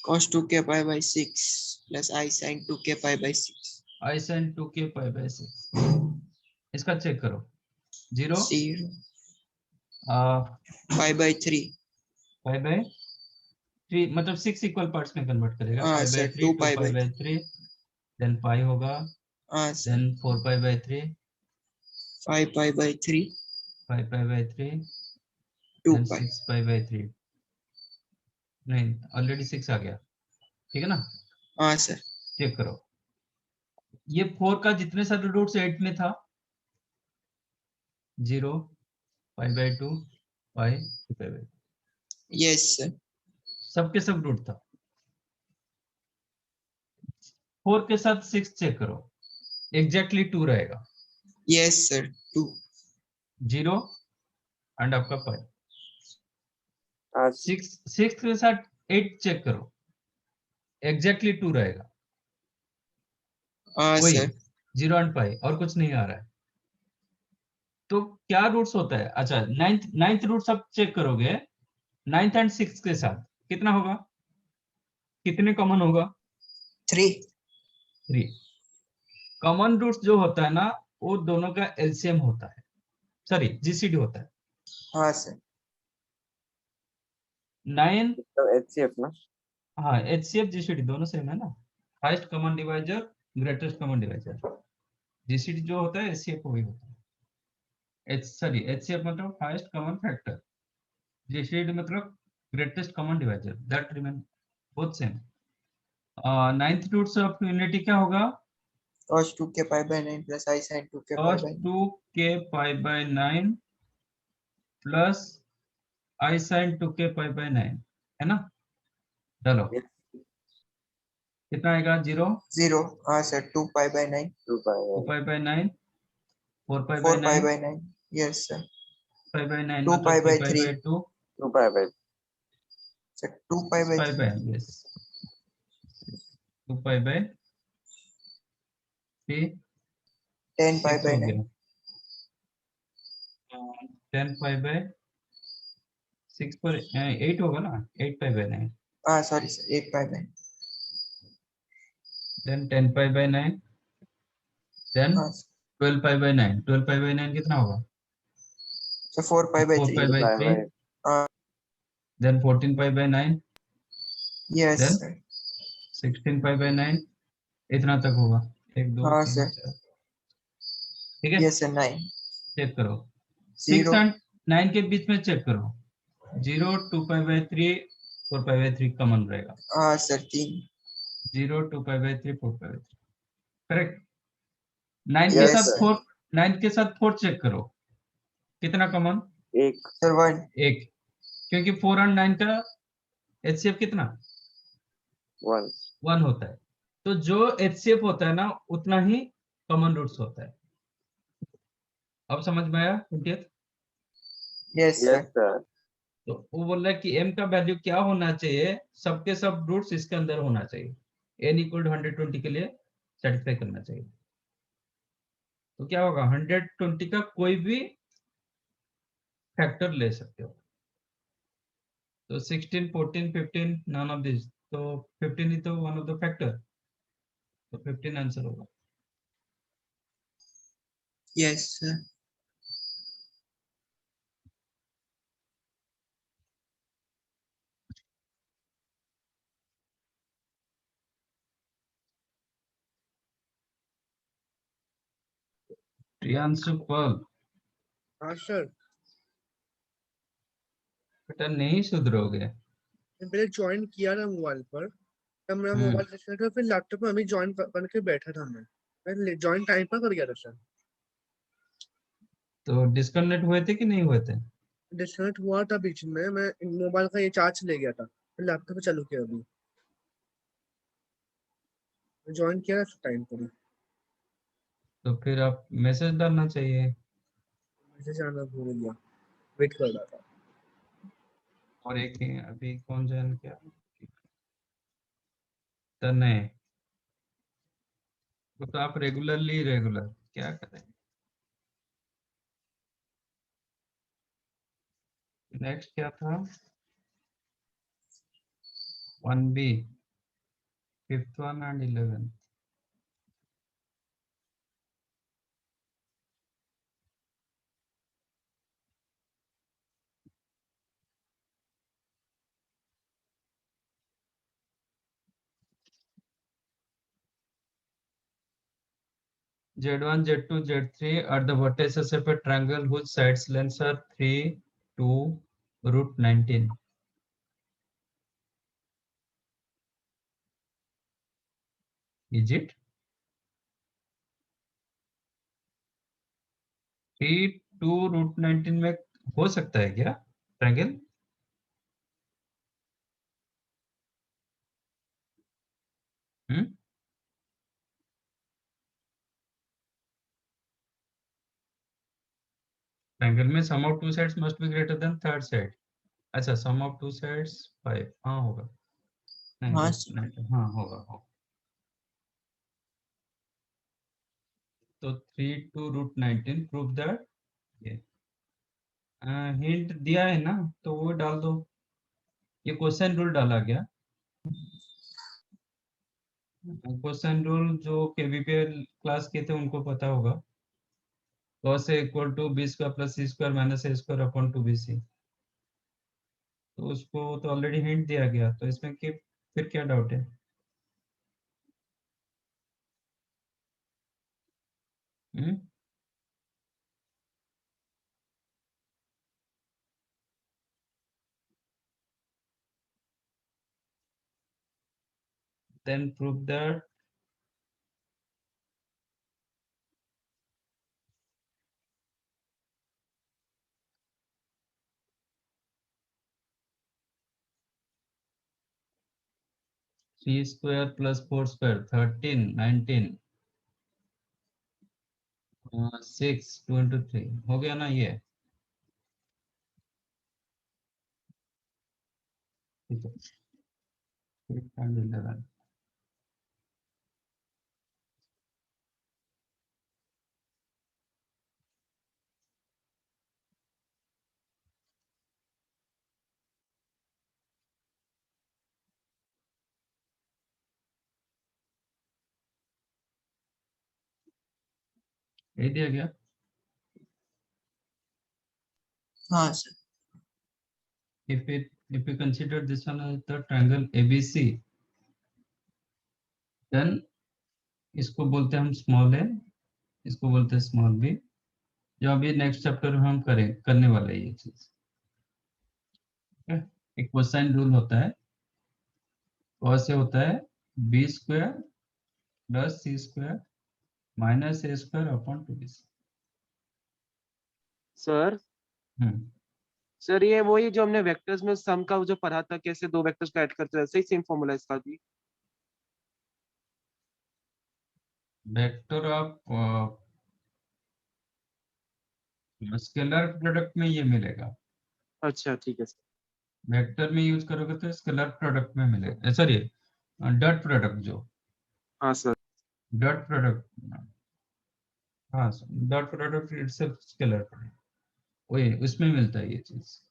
cos 2k pi by 6 plus I sin 2k pi by 6 I sin 2k pi by 6, इसका चेक करो। 0 0 pi pi by 3 by 3, मतलब 6 इक्वल पार्ट्स में कन्वर्ट करेगा। हाँ pi by sir 3, 2 2 pi pi by by 3, then pi होगा, हाँ sir then 4 pi by 3, 5 pi by 3 5 pi by 3, 2 then pi 6 pi by 3। नहीं, already 6 आ गया, ठीक है ना? हाँ सर चेक करो, ये 4 का जितने सारे रूट्स 8 में था, 0 pi by 2 pi 2 pi by, yes sir सबके सब रूट था। 4 के साथ 6 चेक करो, एग्जैक्टली 2 रहेगा। यस सर 2 0 एंड आपका pi। आज 6 के साथ 8 चेक करो, एग्जैक्टली 2 रहेगा। हाँ वही सर 0 एंड पाई, और कुछ नहीं आ रहा है। तो क्या रूट्स होता है? अच्छा, नाइन्थ रूट्स आप चेक करोगे, 9th एंड 6th के साथ कितना होगा, कितने कॉमन होगा? 3 3। कॉमन रूट्स जो होता है ना, वो दोनों का एलसीएम होता है, सॉरी जीसीडी होता है। हाँ सर 9, HCF ना। हाँ एचसीएफ जीसीडी दोनों सेम है ना, highest common divisor, greatest common divisor. GCD जो होता है एचसीएफ वही होता है। एचसीएफ मतलब हाईएस्ट कॉमन फैक्टर, जीसीडी मतलब greatest common divisor, that remain both same. Ninth roots of unity क्या होगा? cos 2k pi by 9 plus I sin 2k pi cos by 9 2k pi by 9 plus I sin 2k pi by 9, है ना? चलो Yes, कितना आएगा? 0 0 हाँ sir 2 pi by 9 2 pi 2 pi by 9, 4 pi by 4 pi 9, by 9 yes sir 5 by 9 2 pi मतलब 3 by pi 3 by 2, 2 pi by sir 2 pi by 5 by 3 yes, 2 pi by 3, 10 pi 6 by हो 9 गया, 10 pi by 6 पर 8 होगा ना, 8 pi by 9, हाँ sorry sir 8 pi by 9 then 10 pi by 9, then हाँ 12 pi by 9, 12 pi by 9 कितना होगा? Sir 4 pi by 4 pi 3 by pi 3, by then 14 pi by 9, yes then sir 16 pi by 9, इतना तक होगा। 1 2 हाँ 3 सर 4, ठीक है? यस सर 9 चेक करो, 6 0 एंड 9 के बीच में चेक करो, 0 2 pi by 3, 4 pi by 3 common रहेगा, हाँ sir 3 0 2 pi by 3, 4 pi by 3, correct. 9 के yes यस साथ sir 4, 9 के साथ 4 चेक करो, कितना कॉमन? एक सर 1 एक, क्योंकि 4 एंड 9 का एचसीएफ कितना? 1 1 होता है। तो जो एचसीएफ होता है ना, उतना ही कॉमन रूट्स होता है। अब समझ में आया 20th? Yes yes sir sir तो वो बोल रहा है कि m का वैल्यू क्या होना चाहिए, सबके सब रूट्स इसके अंदर होना चाहिए, n इक्वल 120 के लिए सेटिस्फाई करना चाहिए। तो क्या होगा, 120 का कोई भी फैक्टर ले सकते हो। तो 16 14 15 नन ऑफ दिस, तो 15 ही तो वन ऑफ द फैक्टर, तो 15 आंसर होगा। यस सर प्रियांशु पल, हाँ सर बेटा नहीं सुधरोगे। मैंने पहले ज्वाइन किया था मोबाइल पर, तब मेरा मोबाइल डिस्कनेक्ट हुआ, फिर लैपटॉप में अभी ज्वाइन करके बैठा था मैं ज्वाइन टाइम पर कर गया था सर। तो डिस्कनेक्ट हुए थे कि नहीं हुए थे? डिस्कनेक्ट हुआ था बीच में, मैं मोबाइल का ये चार्ज ले गया था, फिर लैपटॉप पे चालू किया अभी, ज्वाइन किया था टाइम पर ही। तो फिर आप मैसेज डालना चाहिए। मैसेज आना भूल गया, वेट कर रहा था। और एक ही अभी कौन ज्वाइन किया? तनय, वो तो आप रेगुलर क्या करें। नेक्स्ट क्या था? 1B, fifth one and 11th. Z1, Z2, Z3 are the vertices of a triangle whose sides lengths are 3, 2, root 19. Is it? 3, 2, root 19 में हो सकता है क्या ट्रायंगल? ट्रायंगल में sum of two sides must be greater than third side. अच्छा, sum of two sides 5. हाँ होगा. नहीं, हाँ root 19, हाँ होगा. तो 3 to root 19 प्रूव दैट. ये हिंट दिया है ना, तो वो डाल दो. ये क्वेश्चन रूल डाला गया. क्वेश्चन रूल जो केवीपीएल क्लास के थे उनको पता होगा. cos a equal to B square plus C square minus A square upon 2bc. तो उसको तो ऑलरेडी हिंट दिया गया, तो इसमें कि फिर क्या डाउट है? Then prove that three square plus 4 square 13, 19, 6, 2 into 3 हो गया ना ये. ठीक है. 8 and 11. ये दिया गया. हाँ sir. If we consider this one as the triangle ABC, then इसको बोलते हैं हम स्मॉल a, इसको बोलते हैं स्मॉल b. जो अभी नेक्स्ट चैप्टर में हम करने वाले हैं ये चीज. एक कोसाइन रूल होता है. cos से होता है b square plus c square minus a square upon 2bc. Sir hmm. Sir ये वही जो हमने वेक्टर्स में सम का जो पढ़ा था, कैसे दो वेक्टर्स को ऐड करते हैं, वैसे ही सेम फॉर्मूला इसका भी. वेक्टर ऑफ स्केलर प्रोडक्ट में ये मिलेगा. अच्छा ठीक है सर. वेक्टर में यूज करोगे तो स्केलर प्रोडक्ट में मिलेगा. Sorry, dot product. जो हाँ सर. डॉट प्रोडक्ट, हाँ dot product itself scalar product, वही उसमें मिलता है ये चीज.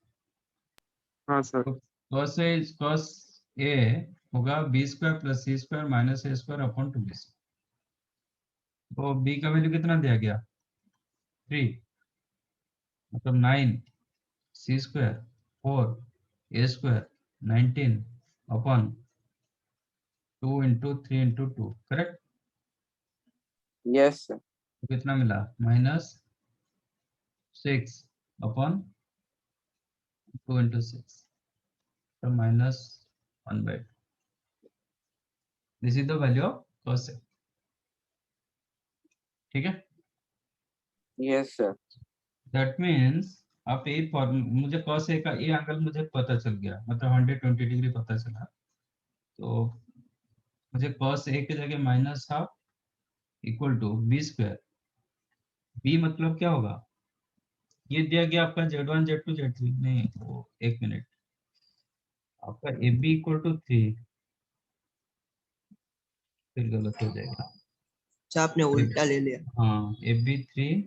हाँ सर. तो cos a होगा b square plus c square minus a square upon 2bc. तो b का वैल्यू कितना दिया गया? 3, मतलब 9, c square 4, a square 19 upon 2 into 3 into 2. Correct. Yes sir. तो कितना मिला? -6 अपॉन 2 into 6, तो -1/2. This is the value of cos a. ठीक है. Yes sir. दैट मीन्स आप ये मुझे cos a का ये एंगल मुझे पता चल गया, मतलब 120 डिग्री पता चला. तो मुझे cos a की जगह -12 equal to b square. b मतलब क्या होगा? ये दिया गया आपका Z1, Z2, Z3. नहीं, वो एक मिनट, आपका AB इक्वल टू 3, फिर गलत हो जाएगा. अच्छा, आपने उल्टा ले लिया. हाँ, AB 3,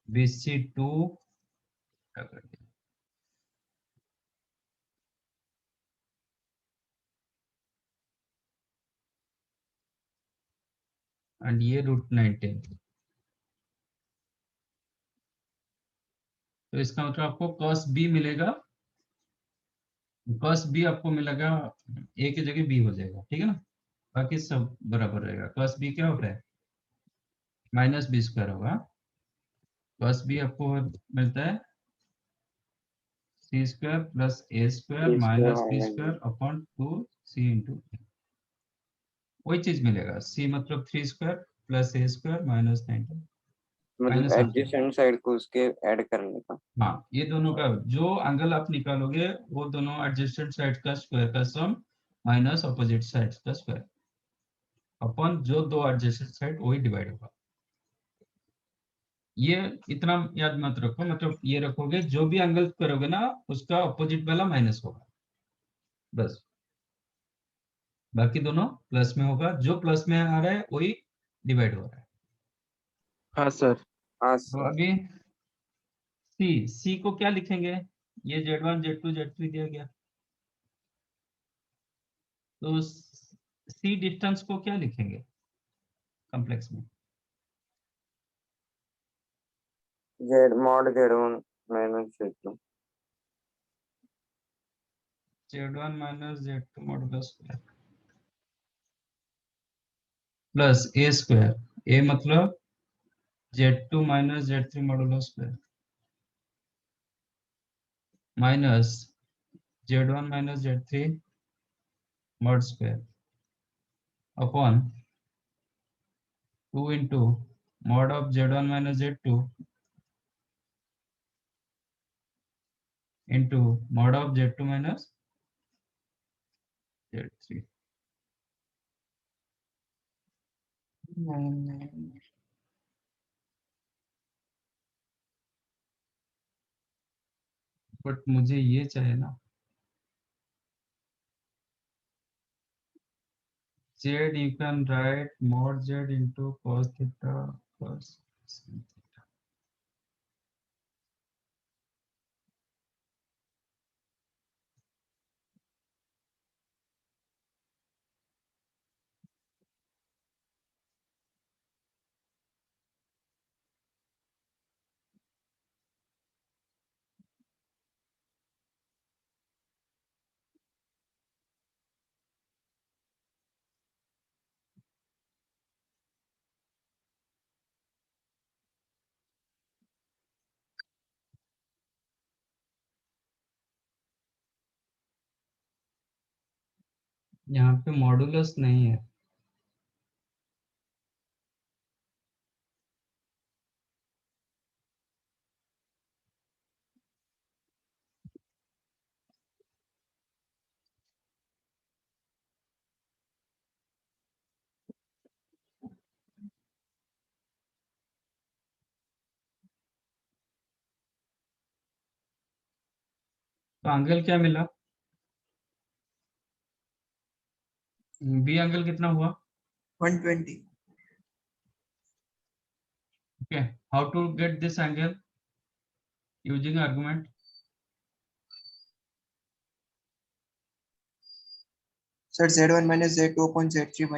BC 2, क्या कर दिया? एंड ये √19। तो इसका मतलब आपको cos b मिलेगा, cos b आपको मिलेगा, a की जगह b हो जाएगा, ठीक है ना, बाकी सब बराबर रहेगा। cos b क्या होता है, -b² होगा। cos b आपको मिलता है c² + a² A square - minus b² upon 2c × वही चीज मिलेगा, c मतलब 3² + a² - 19 मतलब माइनस आता है। एडजेसेंट साइड को उसके ऐड करने का। हाँ, ये दोनों का जो एंगल आप निकालोगे वो दोनों एडजेसेंट साइड का स्क्वायर का सम माइनस अपोजिट साइड का स्क्वायर अपन जो दो एडजेसेंट साइड वही डिवाइड होगा। ये इतना याद मत रखो, मतलब ये रखोगे जो भी एंगल करोगे ना उसका अपोजिट वाला माइनस होगा बस, बाकी दोनों प्लस में होगा, जो प्लस में आ रहा है वही डिवाइड हो रहा है। हाँ सर। हाँ तो सर। अभी सी को क्या लिखेंगे, ये Z1 Z2 Z3 दिया गया, तो सी डिस्टेंस को क्या लिखेंगे कॉम्प्लेक्स में, Z mod Z1 minus Z2। Z1 - Z2 modulus square plus a², a मतलब Z2 - Z3 modulus square minus Z1 - Z3 mod square upon 2 × mod of Z1 - Z2 into mod of Z2 - Z3। But मुझे ये चाहिए ना, Z you can write mod Z into cos theta plus sin theta। यहाँ पे modulus नहीं है, तो angle क्या मिला, बी एंगल कितना हुआ। 120। Okay, how to get this angle using argument, sir Z1 - Z2 upon Z3 -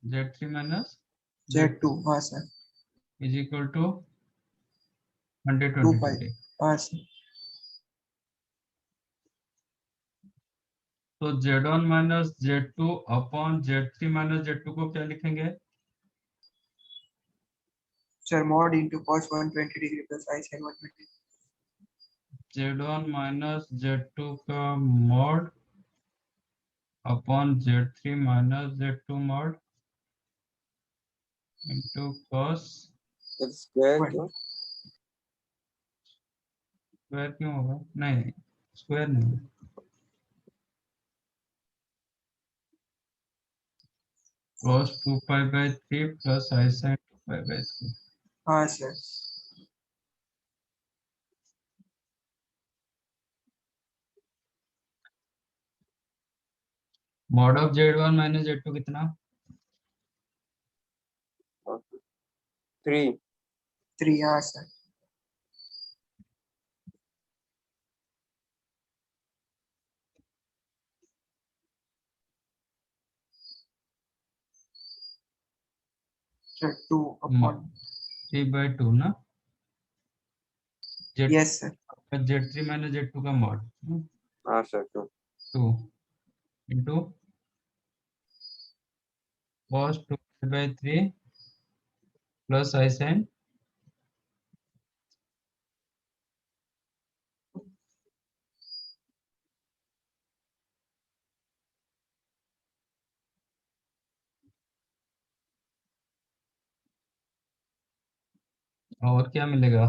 Z3 - Z2। हाँ sir, is equal to 2 120 pi. Degree. हाँ सर, तो Z1 - Z2 upon Z3 - Z2 को क्या लिखेंगे, sir mod into cos 120 degree plus I sin 120। Z1 - Z2 का mod upon Z3 - Z2 mod into cos square क्यों? Square क्यों होगा, नहीं स्क्वायर नहीं, cos 2π/3 plus I sin 2π/3। हाँ sir, mod of Z1 - Z2 कितना, 3। 3। हाँ सर, 2 upon 3/2 ना Z yes sir Z3 minus Z2 का मॉड हाँ sir 2 2 into cos 2/3 plus I sin और क्या मिलेगा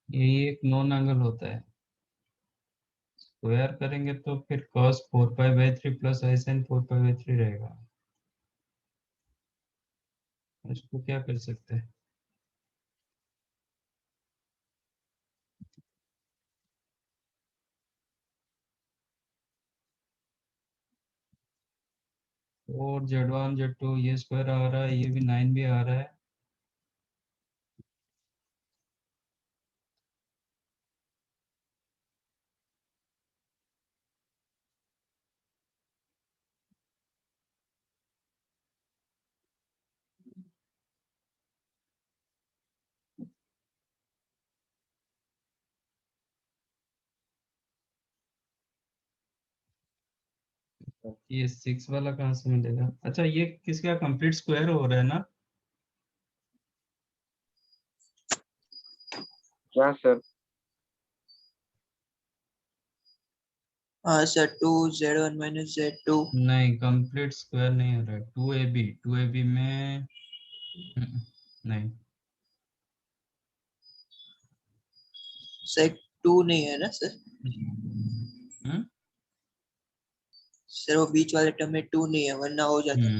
यही एक नॉन एंगल होता है स्क्वायर करेंगे तो फिर cos 4π/3 plus I sin 4π/3 रहेगा इसको क्या कर सकते हैं और Z1 Z2 ये स्क्वायर आ रहा है ये भी 9 भी आ रहा है ये 6 वाला कहाँ से मिलेगा अच्छा ये किसका कंप्लीट स्क्वायर हो रहा है ना क्या सर हाँ सर 2 Z1 minus Z2 नहीं कंप्लीट स्क्वायर नहीं हो रहा है 2AB में नहीं sec 2 नहीं है ना सर हम्म सर वो बीच वाले टर्म में 2 नहीं है वरना हो जाता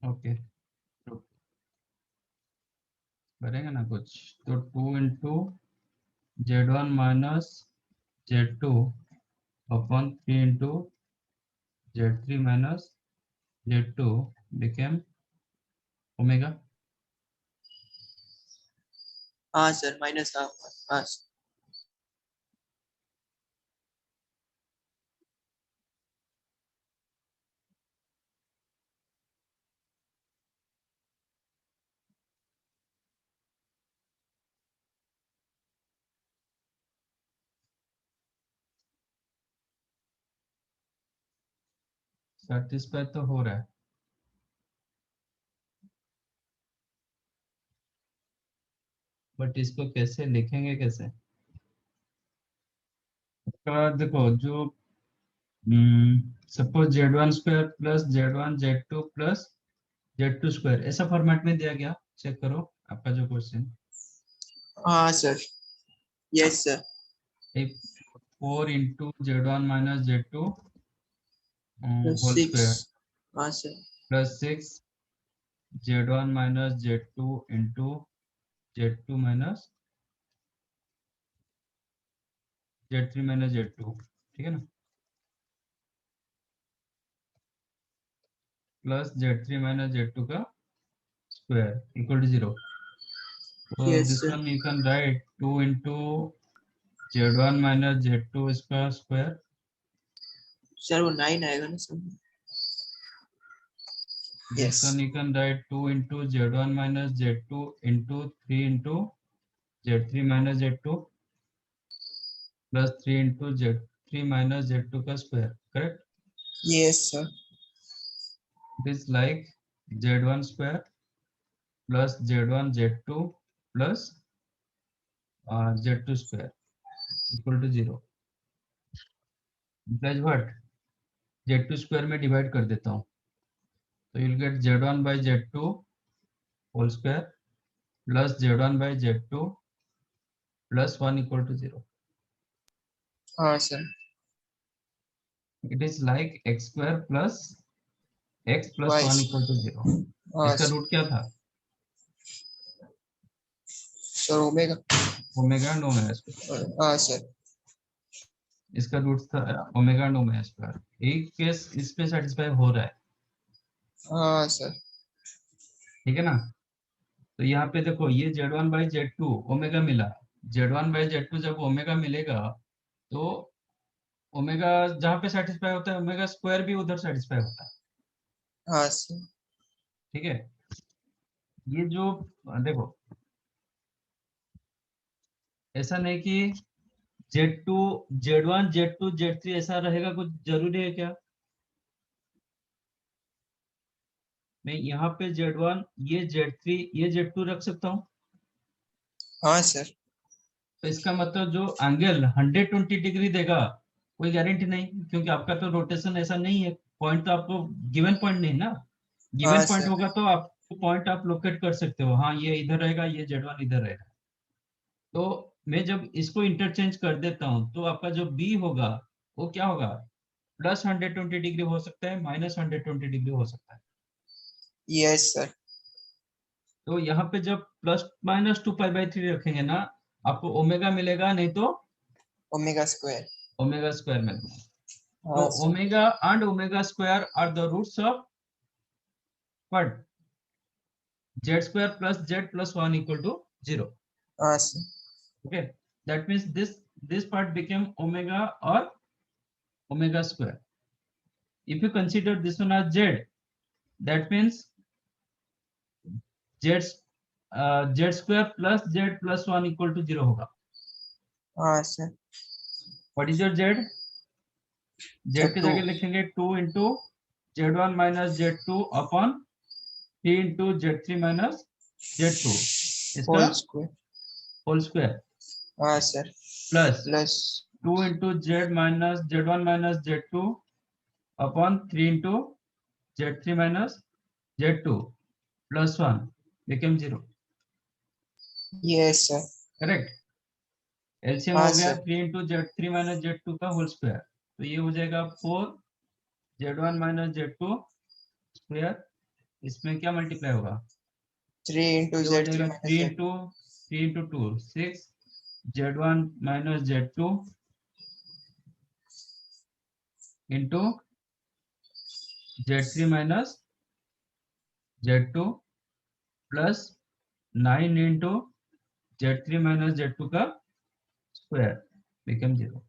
ओके करेंगे ना कुछ तो 2 into Z1 minus Z2 upon 3 into Z3 minus Z2 became omega हाँ सर माइनस हाँ sir. सेटिस्फाई तो हो रहा है बट इसको कैसे लिखेंगे कैसे देखो जो suppose Z1 square plus Z1 Z2 plus Z2 square ऐसा फॉर्मेट में दिया गया चेक करो आपका जो क्वेश्चन हाँ sir yes sir 4 into Z1 minus Z2 whole 6 square हाँ sir plus 6 Z1 minus Z2 into Z2 minus Z3 minus Z2 ठीक है ना प्लस Z3 minus Z2 का square equal to 0 so Yes, this sir. one you can write 2 into Z1 minus Z2 इसका square sir वो 9 आएगा ना sir this Yes. one you can write 2 into Z1 minus Z2 into 3 into Z3 minus Z2 plus 3 into Z3 minus Z2 का square correct Yes, sir. it is like Z1 square plus Z1 Z2 plus Z2 square equal to 0 implies what Z2 square में divide कर देता हूँ तो you'll get Z1 by Z2 whole square plus Z1 by Z2 plus 1 equal to 0 हाँ sir it is like x square plus x plus 1 Twice. equal to 0 हाँ इसका root क्या था sir omega omega and omega square हाँ sir इसका root था omega and omega square एक case इस पे सेटिस्फाई हो रहा है हाँ सर ठीक है ना तो यहाँ पे देखो ये Z1 by Z2 ओमेगा मिला Z1 by Z2 जब ओमेगा मिलेगा तो ओमेगा जहाँ पे सेटिस्फाई होता है ओमेगा स्क्वायर भी उधर सेटिस्फाई होता है, हाँ सर। ठीक है। ये जो देखो, ऐसा नहीं कि Z2 Z1 Z2 Z3 ऐसा रहेगा, कुछ जरूरी है क्या? मैं यहाँ पे Z1 ये Z3 ये Z2 रख सकता हूँ। हाँ सर। तो इसका मतलब जो एंगल 120 डिग्री देगा कोई गारंटी नहीं, क्योंकि आपका तो रोटेशन ऐसा नहीं है, पॉइंट तो आपको गिवन पॉइंट नहीं ना, गिवन हाँ पॉइंट सर। होगा तो आप पॉइंट आप लोकेट कर सकते हो, हाँ ये इधर रहेगा, ये Z1 इधर रहेगा। तो मैं जब इसको इंटरचेंज कर देता हूँ तो आपका जो बी होगा वो क्या होगा, प्लस 120 डिग्री हो सकता है, माइनस 120 डिग्री हो सकता है। Yes sir. तो यहाँ पे जब प्लस माइनस 2π/3 रखेंगे ना, आपको ओमेगा मिलेगा, नहीं तो ओमेगा स्क्वायर। ओमेगा स्क्वायर मिलेगा। तो हाँ sir. Omega and omega square are the roots of what, z² + z + 1 = 0. हाँ sir. Okay, that means this part became omega or omega square. If you consider this one as z, that means z z² + z + 1 = 0 होगा। हाँ sir. What is your z? z की 2 जगह लिखेंगे 2 into z1 - z2 upon 3 into z3 - z2, इसका whole square. Whole square, हाँ sir. Plus plus 2 into z1 - z2 upon 3 into z3 - z2 plus 1 became 0. Yes sir. Correct. LCM हाँ हो गया sir. 3 into z3 - z2 का whole square, तो ये हो जाएगा 4 z1 - z2 स्क्वायर, इसमें क्या मल्टीप्लाई होगा, 3 into ये हो Z3 जाएगा minus 3 Z। into 2 6 z1 - z2 into z3 - z2 plus 9 into z3 - z2 का स्क्वायर बिकम 0।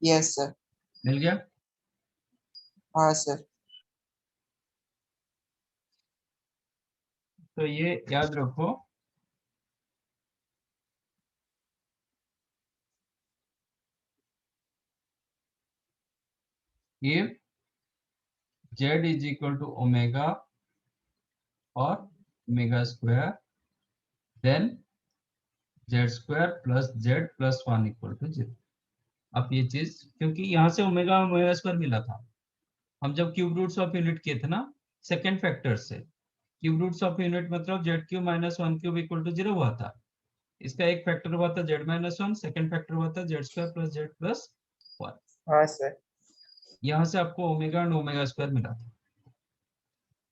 Yes sir. मिल गया। हाँ सर। तो ये याद रखो, if z is equal to omega or omega square, then z² plus z plus 1 equal to 0। अब ये चीज, क्योंकि यहाँ से ओमेगा ओमेगा स्क्वायर मिला था, हम जब क्यूब रूट्स ऑफ यूनिट किए थे ना सेकेंड फैक्टर से, क्यूब रूट्स ऑफ यूनिट मतलब z³ - 1³ = 0 हुआ था। इसका एक फैक्टर हुआ था z - 1, सेकेंड फैक्टर हुआ था z² plus z plus 1। हाँ सर। यहाँ से आपको ओमेगा एंड ओमेगा स्क्वायर मिला था।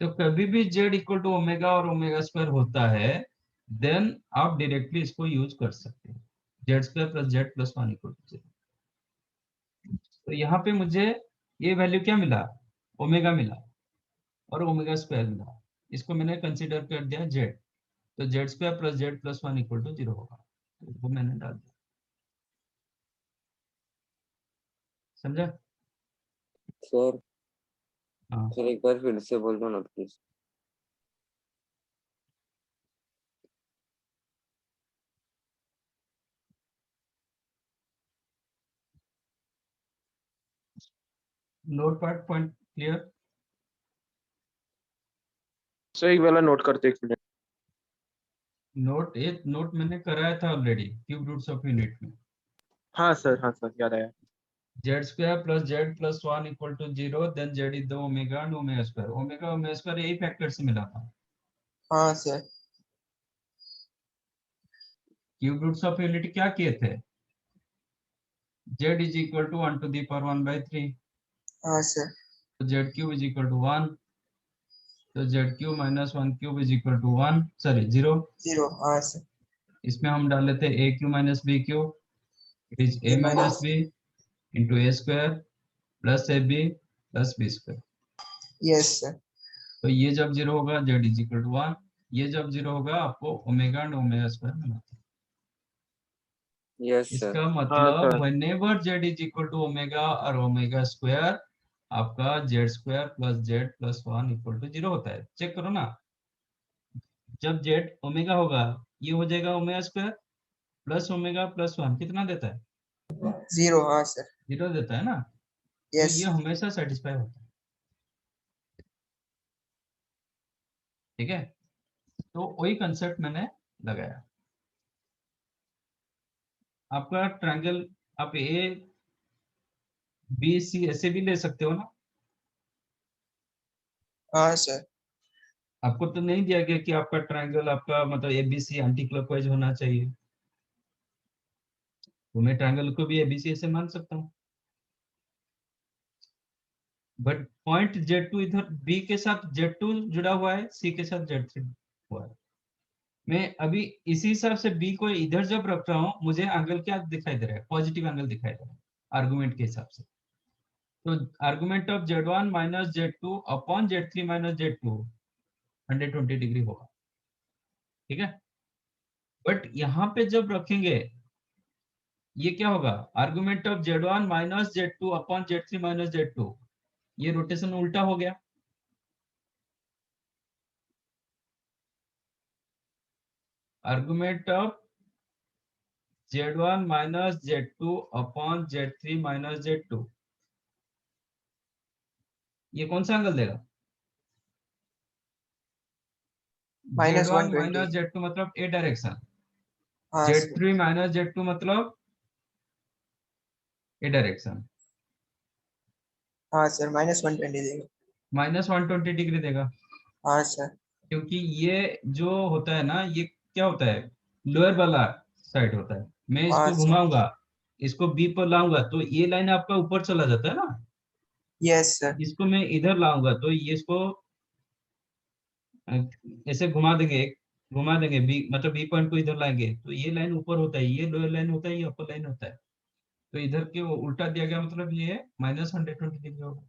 तो कभी भी z इक्वल टू ओमेगा और ओमेगा स्क्वायर होता है, देन आप डायरेक्टली इसको यूज कर सकते हैं, z² plus z plus 1 = 0। तो यहाँ पे मुझे ये वैल्यू क्या मिला, ओमेगा मिला और ओमेगा स्क्वायर मिला, इसको मैंने कंसीडर कर दिया z, तो z² plus z plus 1 = 0 होगा, तो वो मैंने डाल दिया। समझा? सर हाँ, सर एक बार फिर से बोल दो ना please. Note part point clear? Sir एक वाला नोट करते 1 मिनट। नोट मैंने कराया था already cube roots of unit में। हाँ सर याद आया। z² plus z plus 1 = 0, then z is the omega and omega square। Omega omega square यही फैक्टर से मिला था। हाँ sir. Cube roots of unit क्या किए थे, z is equal to 1 to the power 1/3, हाँ सर। तो z³ is equal to 1, तो z³ - 1³ is equal to 1 sorry 0। 0। हाँ सर। इसमें हम डाल लेते हैं aq - bq, it is a minus b into a square plus ab plus b square। Yes sir. तो ये जब 0 होगा z is equal to 1, ये जब 0 होगा आपको ओमेगा एंड ओमेगा स्क्वायर मिला। Yes, sir. इसका मतलब sir. whenever z is equal to omega और ओमेगा स्क्वायर आपका z square plus z plus 1 equal to 0 होता है। चेक करो ना, जब z ओमेगा होगा ये हो जाएगा omega square plus omega plus 1 कितना देता है? 0, हाँ सर। 0 देता है ना, तो यस। ये हमेशा सेटिस्फाई होता है। ठीक है, तो वही कंसेप्ट मैंने लगाया। आपका ट्रायंगल आप ए बी सी ऐसे भी ले सकते हो ना। हाँ सर। आपको तो नहीं दिया गया कि आपका ट्रायंगल आपका मतलब एबीसी एंटी क्लॉकवाइज होना चाहिए, तो मैं ट्रायंगल को भी एबीसी ऐसे मान सकता हूँ। बट पॉइंट Z2 इधर B के साथ Z2 जुड़ा हुआ है, C के साथ Z3 हुआ है। मैं अभी इसी हिसाब से B को इधर जब रख रहा हूँ मुझे एंगल क्या दिखाई दे रहा है? पॉजिटिव एंगल दिखाई दे रहा है आर्गुमेंट के हिसाब से। तो argument of Z1 minus Z2 upon Z3 minus Z2 120 degree होगा। ठीक है, बट यहाँ पे जब रखेंगे ये क्या होगा? Argument of Z1 minus Z2 upon Z3 minus Z2, ये रोटेशन उल्टा हो गया। Argument of Z1 minus Z2 upon Z3 minus Z2, ये कौन सा एंगल देगा? Minus Z1 120। माइनस Z2 मतलब ए डायरेक्शन, हाँ सर। Z3 माइनस Z2 मतलब ए डायरेक्शन, हाँ सर, माइनस 120 देगा। माइनस 120 डिग्री देगा। हाँ सर। क्योंकि ये जो होता है ना ये क्या होता है? लोअर वाला साइड होता है। मैं हाँ इसको सर। घुमाऊंगा, इसको बी पर लाऊंगा तो ये लाइन आपका ऊपर चला जाता है ना। Yes sir. इसको मैं इधर लाऊंगा तो ये इसको ऐसे घुमा देंगे बी मतलब बी पॉइंट को इधर लाएंगे तो ये लाइन ऊपर होता है, ये लोअर लाइन होता है, ये अपर लाइन होता है। तो इधर के वो उल्टा दिया गया मतलब ये माइनस 120 डिग्री होगा।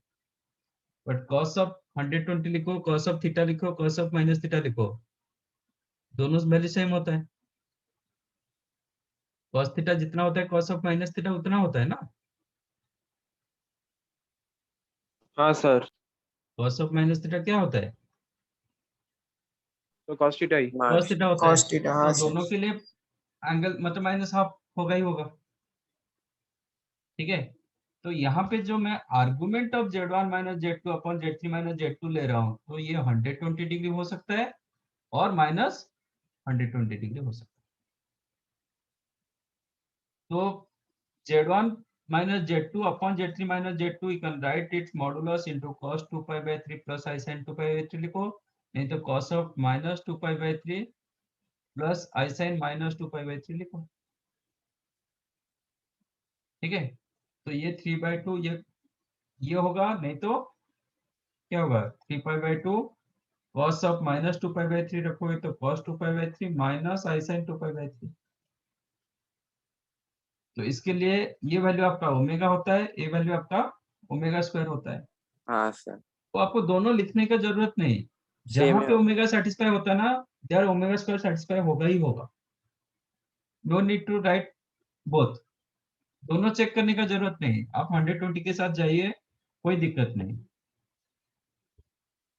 बट कॉस ऑफ 120 लिखो, कॉस ऑफ थीटा लिखो, कॉस ऑफ माइनस थीटा लिखो, दोनों वैल्यू सेम होता है। कॉस थीटा जितना होता है कॉस ऑफ माइनस थीटा उतना होता है ना। हाँ sir, cos of minus theta क्या होता है? तो कॉस थीटा ही। कॉस थीटा होता है। कॉस थीटा, तो हाँ दोनों सर। के लिए एंगल मतलब माइनस हाफ होगा ही होगा। ठीक है, तो यहाँ पे जो मैं argument of Z1 minus Z2 upon Z3 minus Z2 ले रहा हूँ तो ये 120 डिग्री हो सकता है और माइनस 120 डिग्री हो सकता है। तो Z1 minus Z2 upon Z3 minus Z2 you can write its modulus into cos 2 pi by 3 plus I sin 2 pi by 3 लिखो, नहीं तो cos of minus 2 pi by 3 plus I sin minus 2 pi by 3 लिखो। ठीक है, तो ये 3/2 ये होगा, नहीं तो क्या होगा? 3 pi by 2 cos of minus 2 pi by 3 रखोगे तो cos 2 pi by 3 minus I sin 2 pi by 3। तो इसके लिए ये वैल्यू आपका ओमेगा होता है, ये वैल्यू आपका ओमेगा स्क्वायर होता है। हाँ सर, तो आपको दोनों लिखने का जरूरत नहीं, सेम जहां है। पे ओमेगा सेटिस्फाई होता है ना देयर ओमेगा स्क्वायर सेटिस्फाई होगा ही होगा। No need to write both, दोनों चेक करने का जरूरत नहीं, आप 120 के साथ जाइए, कोई दिक्कत नहीं।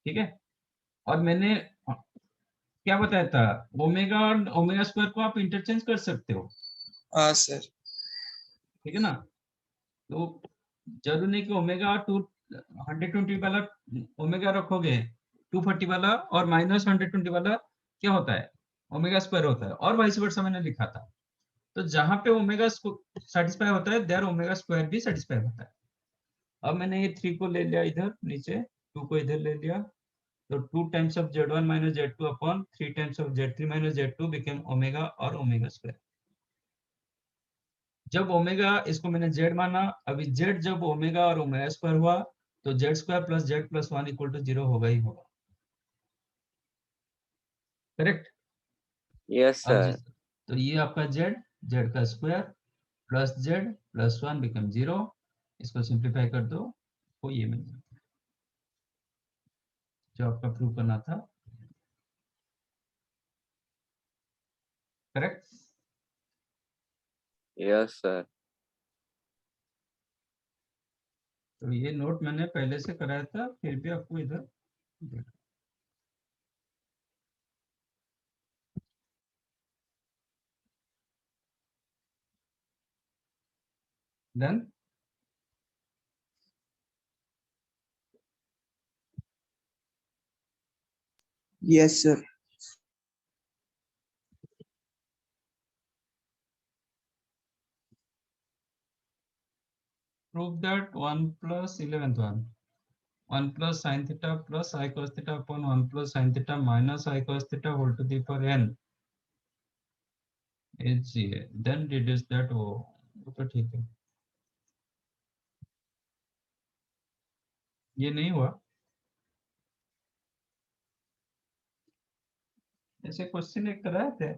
ठीक है, और मैंने क्या बताया था, ओमेगा और ओमेगा स्क्वायर को आप इंटरचेंज कर सकते हो। हाँ सर। ठीक है ना, तो जरूर नहीं कि ओमेगा 120 वाला ओमेगा रखोगे 240 वाला और माइनस 120 वाला क्या होता है? ओमेगा स्क्वायर होता है, और वाइस वर्सा मैंने लिखा था। तो जहां पे ओमेगा सेटिस्फाई होता है देयर ओमेगा स्क्वायर भी सेटिस्फाई होता है। अब मैंने ये 3 को ले लिया इधर नीचे, 2 को इधर ले लिया, तो 2 times of Z1 minus Z2 upon 3 times of Z3 minus Z2 became omega और ओमेगा स्क्वायर। जब ओमेगा इसको मैंने Z माना, अभी Z जब ओमेगा और ओमेगा स्क्वायर हुआ तो Z square plus Z plus 1 equal to 0 होगा ही होगा। करेक्ट? यस अब सर। तो ये आपका Z का square plus Z plus 1 become 0, इसको सिंप्लीफाई कर दो तो ये मिल जाता है जो आपका प्रूव करना था। करेक्ट? Yes sir. तो ये नोट मैंने पहले से कराया था, फिर भी आपको इधर done. Yes, sir. Prove that 1 plus 11th one. 1 plus sin theta plus I cos theta upon 1 plus sin theta minus I cos theta whole to the power n is a. Then reduce that. वो तो ठीक है, ये नहीं हुआ। ऐसे question एक कराए थे।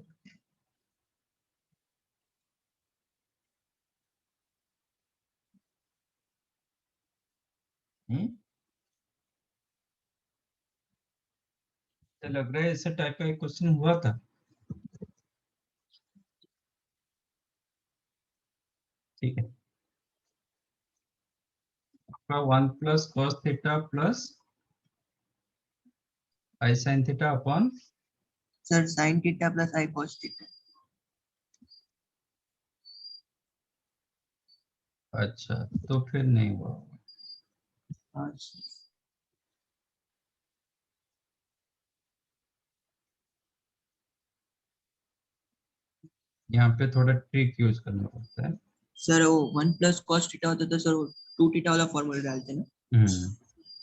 तो लग रहा है ऐसे टाइप का एक क्वेश्चन हुआ था। ठीक है, आपका 1 plus cos theta plus I sin theta upon Sir, sin theta plus I cos theta. अच्छा, तो फिर नहीं हुआ। हाँ sir. यहाँ पे थोड़ा ट्रिक यूज करना पड़ता है। सर वो 1 plus cos theta होता था सर, वो 2 theta वाला फॉर्मूला डालते हैं ना।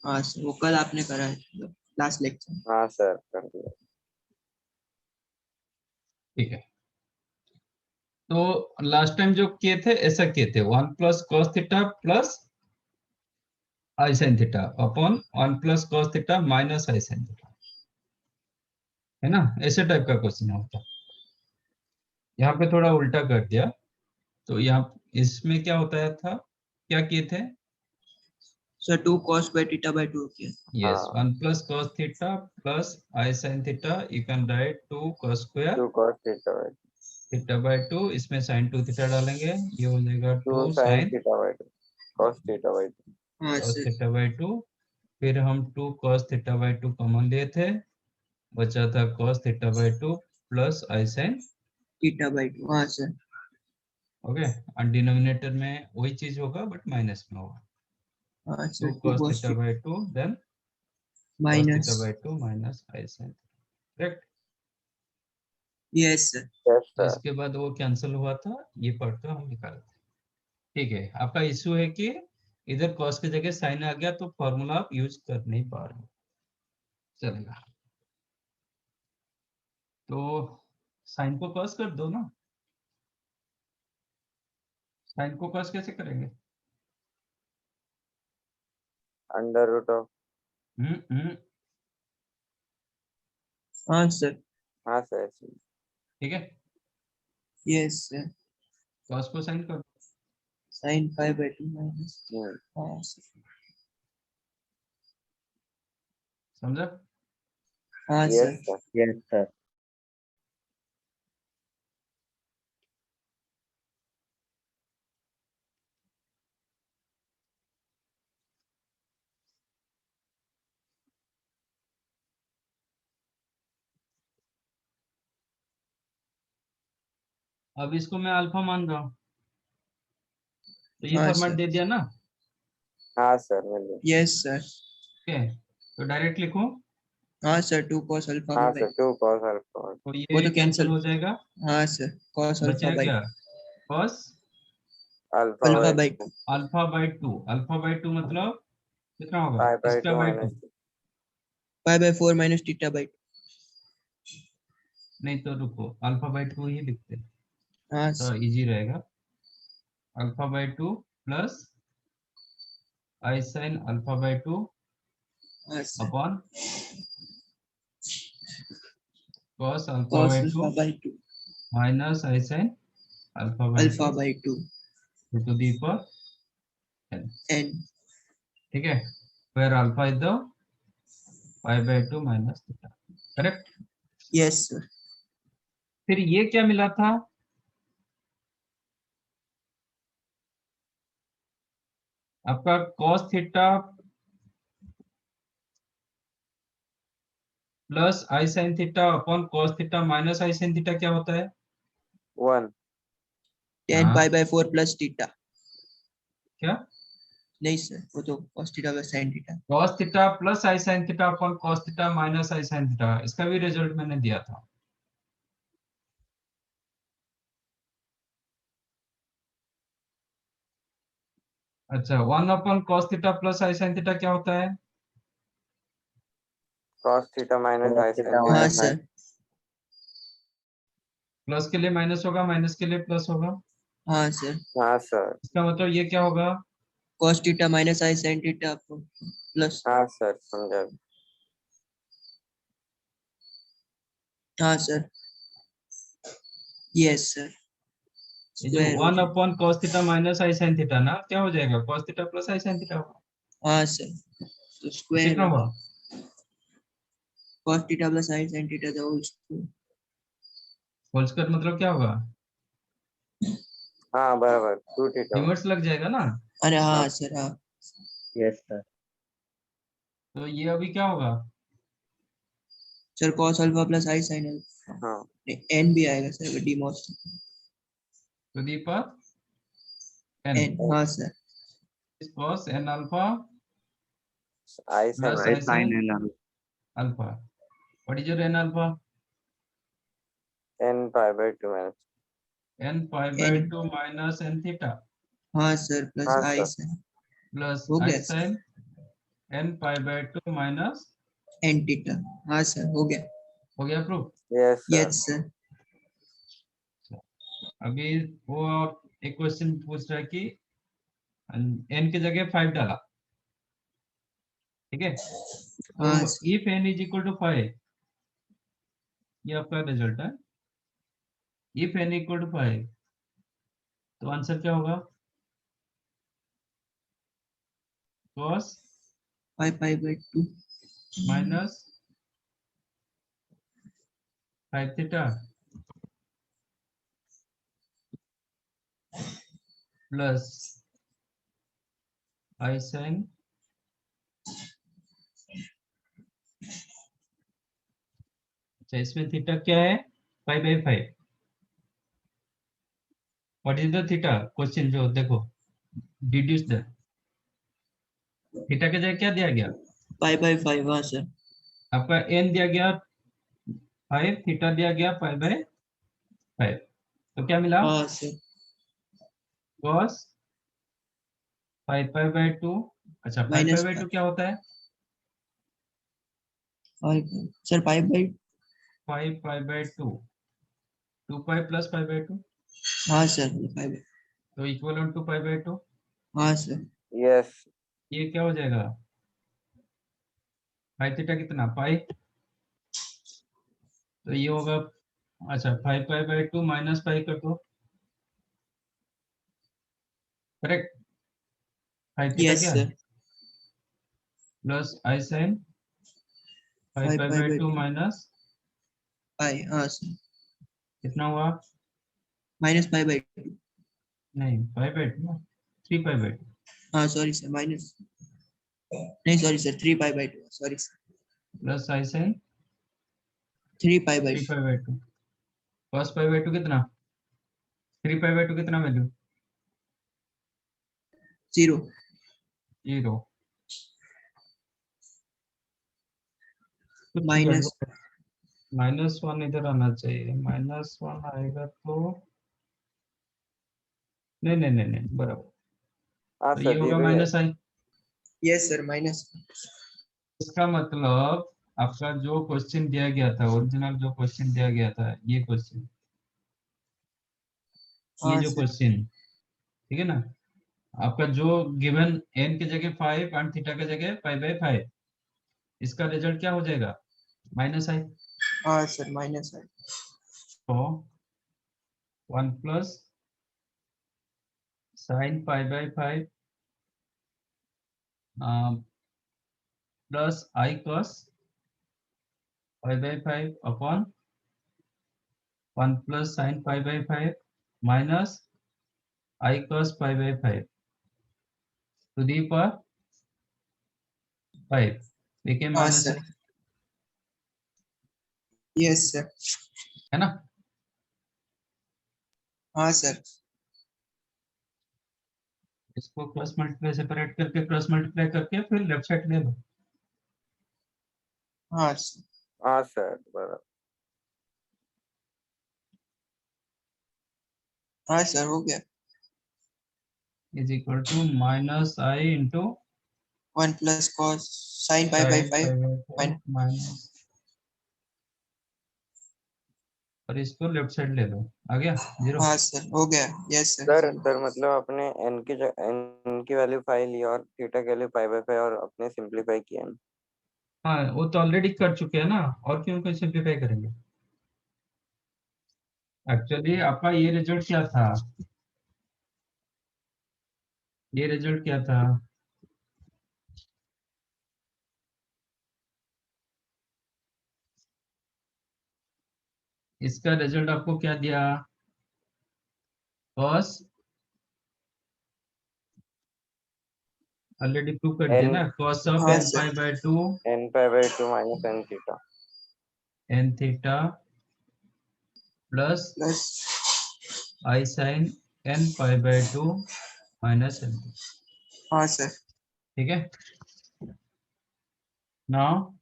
हाँ सर, वो कल आपने करा है लास्ट लेक्चर। हाँ सर कर दिया। ठीक है, तो लास्ट टाइम जो किए थे ऐसा किए थे, 1 plus cos theta plus I sin theta upon 1 plus cos theta minus I sin theta, है ना? ऐसे टाइप का क्वेश्चन होता है। यहाँ पे थोड़ा उल्टा कर दिया, तो यहाँ इसमें क्या होता है था, क्या किए थे? Sir 2 cos by theta by 2 किया। Yes, हाँ 1 plus cos theta plus I sin theta, you can write 2 cos square 2 cos theta by theta by 2, इसमें sin 2 theta डालेंगे, ये हो जाएगा 2 2 sin sin theta by 2 cos theta by 2। हाँ cos sir, theta by 2, फिर हम 2 cos theta by 2 common लिए थे, बचा था cos theta by 2 plus I sin, theta by 2। हाँ सर, ओके, और डिनोमिनेटर में वही चीज होगा बट माइनस में होगा। हाँ 2 sir 2 cos cos theta by 2 then cos minus। theta by 2 minus I sin, correct? Yes sir. Yes sir. इसके बाद वो कैंसिल हुआ था, ये पार्ट तो हम निकाले थे। ठीक है, आपका इशू है कि इधर cos की जगह sin आ गया, तो फॉर्मूला आप यूज कर नहीं पा रहे हो। चलेगा, तो sin को cos कर दो ना। sin को cos कैसे करेंगे? Under root of. हम्म, हाँ सर। हाँ सर ऐसे। ठीक है, यस सर, cos को sin कर, sin 5 by 2 minus। हम्म, हाँ सर। समझा? हाँ yes sir. Sir. Yes, sir. अब इसको मैं अल्फा मान रहा हूँ, तो ये हाँ फॉर्मेट सर। दे दिया ना। हाँ सर मिल गया। Yes sir. ठीक है, तो डायरेक्ट लिखो, हाँ सर, 2 cos अल्फा हाँ बाई, सर 2 cos अल्फा। तो वो ये तो कैंसिल कैंसिल। हो जाएगा, हाँ सर, cos अल्फा बचेगा बाई क्या? cos alpha alpha by by 2 alpha by 2, alpha by 2 मतलब कितना होगा? पाई बाय इसका 2 by 2 minus 5 by 4 minus theta by 2। नहीं, तो रुको, अल्फा बाई 2 ही लिखते हैं, हाँ तो सर। इजी रहेगा। Alpha by 2 plus I sine alpha by 2 हाँ sir, upon cos alpha cos by 2 alpha by 2 minus i sine alpha by 2 alpha by 2 to the power n। n। ठीक है, where alpha is the pi by 2 minus theta, correct? Yes sir. फिर ये क्या मिला था? आपका cos theta plus I sine theta upon cos theta minus i sine theta क्या होता है? 1 tan हाँ। pi by 4 plus theta. क्या? नहीं सर, वो तो cos theta plus sin theta. cos theta plus I sine theta upon cos theta minus i sine theta, इसका भी रिजल्ट मैंने दिया था। अच्छा, 1 अपॉन cos थीटा प्लस आई साइन थीटा क्या होता है? cos theta minus Cos I theta sin हाँ minus theta. सर, प्लस के लिए माइनस होगा, माइनस के लिए प्लस होगा, हाँ सर, हाँ सर, इसका मतलब ये क्या होगा? cos theta minus I sin theta plus. हाँ सर, समझा। हाँ सर, yes सर, ये जो square हो 1 जाएगा. Upon cos theta minus i sine theta ना, क्या हो जाएगा? cos थीटा प्लस आई साइन थीटा होगा। हाँ सर, तो तो square कितना हो हुआ? जाएगा. cos theta plus I sin theta the whole square. Whole square मतलब क्या होगा? हाँ बराबर, 2 theta. रिवर्स लग जाएगा ना। अरे हाँ हाँ सर, हाँ yes sir. तो ये अभी क्या होगा? Sir, cos alpha plus I sin alpha. हाँ n भी आएगा सर, डीमोस to the power n n. हाँ sir, cos n alpha I sin plus I I sin sine n alpha. Alpha. What is your n alpha? n pi by 2 minus. n pi by n. 2 minus n theta हाँ sir, plus हाँ I sir, sin plus हो I गया sir, sine n pi by 2 minus. n theta. हाँ sir, हो गया. हो गया proof? yes sir. yes sir. अभी वो एक क्वेश्चन पूछ रहा है कि n की जगह 5 डाला, ठीक है? हाँ तो sir, if n is equal to 5, ये आपका रिजल्ट है। इफ n इक्वल टू 5 तो आंसर क्या होगा? cos 5 pi by 2. Minus 5 theta plus I sine अच्छा, इसमें थीटा क्या है? 5 by 5। What is the theta? Question जो देखो, डिड्यूस द थीटा के जगह क्या दिया गया? 5 by 5. हाँ सर, आपका n दिया गया 5, थीटा दिया गया 5 बाई 5, तो क्या मिला? हाँ सर, cos 5 पाई बाई 2। अच्छा, 5 पाई माइनस बाई 2 क्या होता है? 5 sir, 5 by. 5 pi by 2, 2 pi plus 5 by 2, हाँ सर, 5 by. तो इक्वल टू 5 बाई 2। हाँ सर, yes ये क्या हो जाएगा? 5 थीटा कितना? पाई, तो ये होगा। अच्छा, 5 पाई बाई 2 माइनस पाई कर दो, करेक्ट? 5 थीटा yes क्या है? Sir, plus I sine 5 5 pi pi by by 2 2. Minus pi. हाँ सर, कितना हुआ? Minus 5 by 2. नहीं, 5 बाई 2 ना, 3 पाई बाई 2 हाँ सॉरी सर, माइनस नहीं, sorry sir, 3 pi by 2. Sorry sir, plus I sine 3 pi by 3 2. Pi by 2। cos pi by 2 कितना? 3 pi by 2 कितना value? 0. 0। Minus -1 इधर आना चाहिए, -1 आएगा तो नहीं नहीं नहीं नहीं, बराबर। हाँ तो सर, ये होगा 0 ही है. Minus i. Yes sir, minus. इसका मतलब आपका जो क्वेश्चन दिया गया था, ओरिजिनल जो क्वेश्चन दिया गया था, ये क्वेश्चन, ये हाँ जो सर, क्वेश्चन, ठीक है ना? आपका जो गिवन n की जगह 5 एंड थीटा की जगह 5 बाई 5, इसका रिजल्ट क्या हो जाएगा? माइनस आई। हाँ सर, माइनस है. तो 1 plus sign 5 by 5 plus I cos 5 by 5 upon 1 plus sign 5 by 5 minus I cos 5 by 5। to the power 5 became हाँ minus sir, I, yes sir, है ना? हाँ सर, इसको क्रॉस मल्टीप्लाई सेपरेट करके cross multiply करके फिर लेफ्ट साइड ले लो। हाँ सर, हाँ सर बराबर। हाँ सर, हो गया। Is equal to minus I into 1 plus cos sine pi by 5 minus, और इसको लेफ्ट साइड ले लो, आ गया 0। हाँ सर, हो गया, यस सर। सर सर मतलब आपने n की वैल्यू 5 ली और थीटा के लिए पाई बाय 5 और अपने सिंपलीफाई किया ना। हाँ वो तो ऑलरेडी कर चुके हैं ना, और क्यों कोई सिंप्लीफाई करेंगे? एक्चुअली आपका ये रिजल्ट क्या था, ये रिजल्ट क्या था? इसका रिजल्ट आपको क्या दिया? cos ऑलरेडी प्रूव कर दिया n ना, cos ऑफ हाँ n sir, pi by 2 n pi by 2 minus n theta. n theta plus plus i sin n pi by 2 minus n, हाँ सर, ठीक है। Now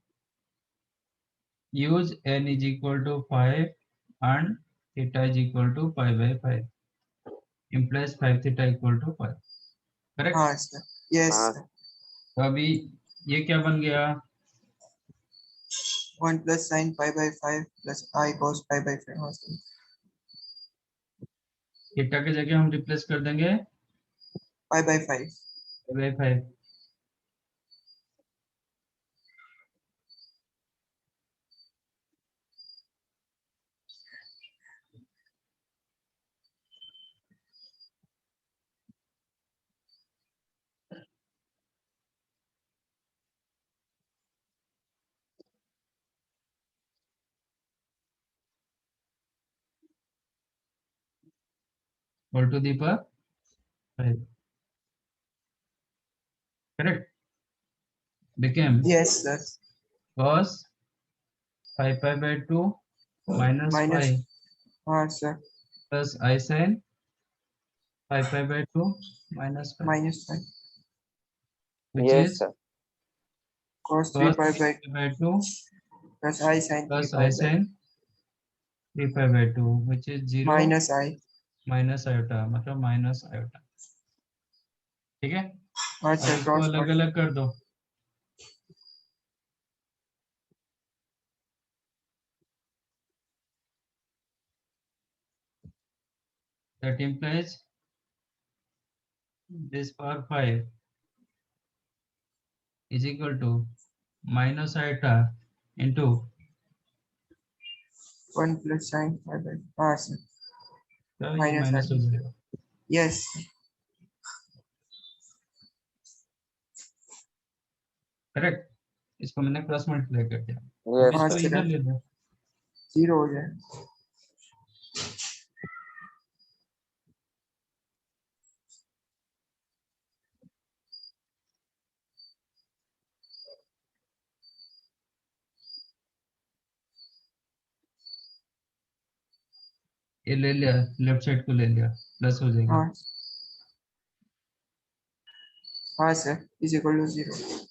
use n is equal to 5 and theta is equal to pi by 5 implies 5 theta equal to 5, correct? हाँ sir, yes हाँ sir. तो अभी ये क्या बन गया? 1 plus sign pi by 5 plus I cos pi by 5। हाँ सर, थीटा की जगह हम रिप्लेस कर देंगे पाई by 5। pi by 5, whole to the power 5, correct? Became yes sir, cos 5 pi by 2 minus minus 5 हाँ sir, plus I sin 5 pi by 2 minus 5, minus 5 which yes is sir. cos 3 cos pi 3 by pi by 2 plus I sine 3 plus I pi by sin 3 pi by 2 which is 0 minus I. Minus iota, मतलब minus iota, ठीक है। हाँ अब sir, इसको cross अलग अलग कर दो, that implies this power 5 is equal to minus iota into 1 plus sign pi by. हाँ सर, क्या, ये माइनस माइनस हो आई। जाएगा, यस, करेक्ट। इसको मैंने क्रॉस मल्टीप्लाई कर दिया, अब यस हाँ इसको सर, इधर ले लो, 0 हो जाए। ये ले लिया, लेफ्ट साइड को ले लिया, प्लस हो जाएगा, हाँ, हाँ सर, इज इक्वल टू 0।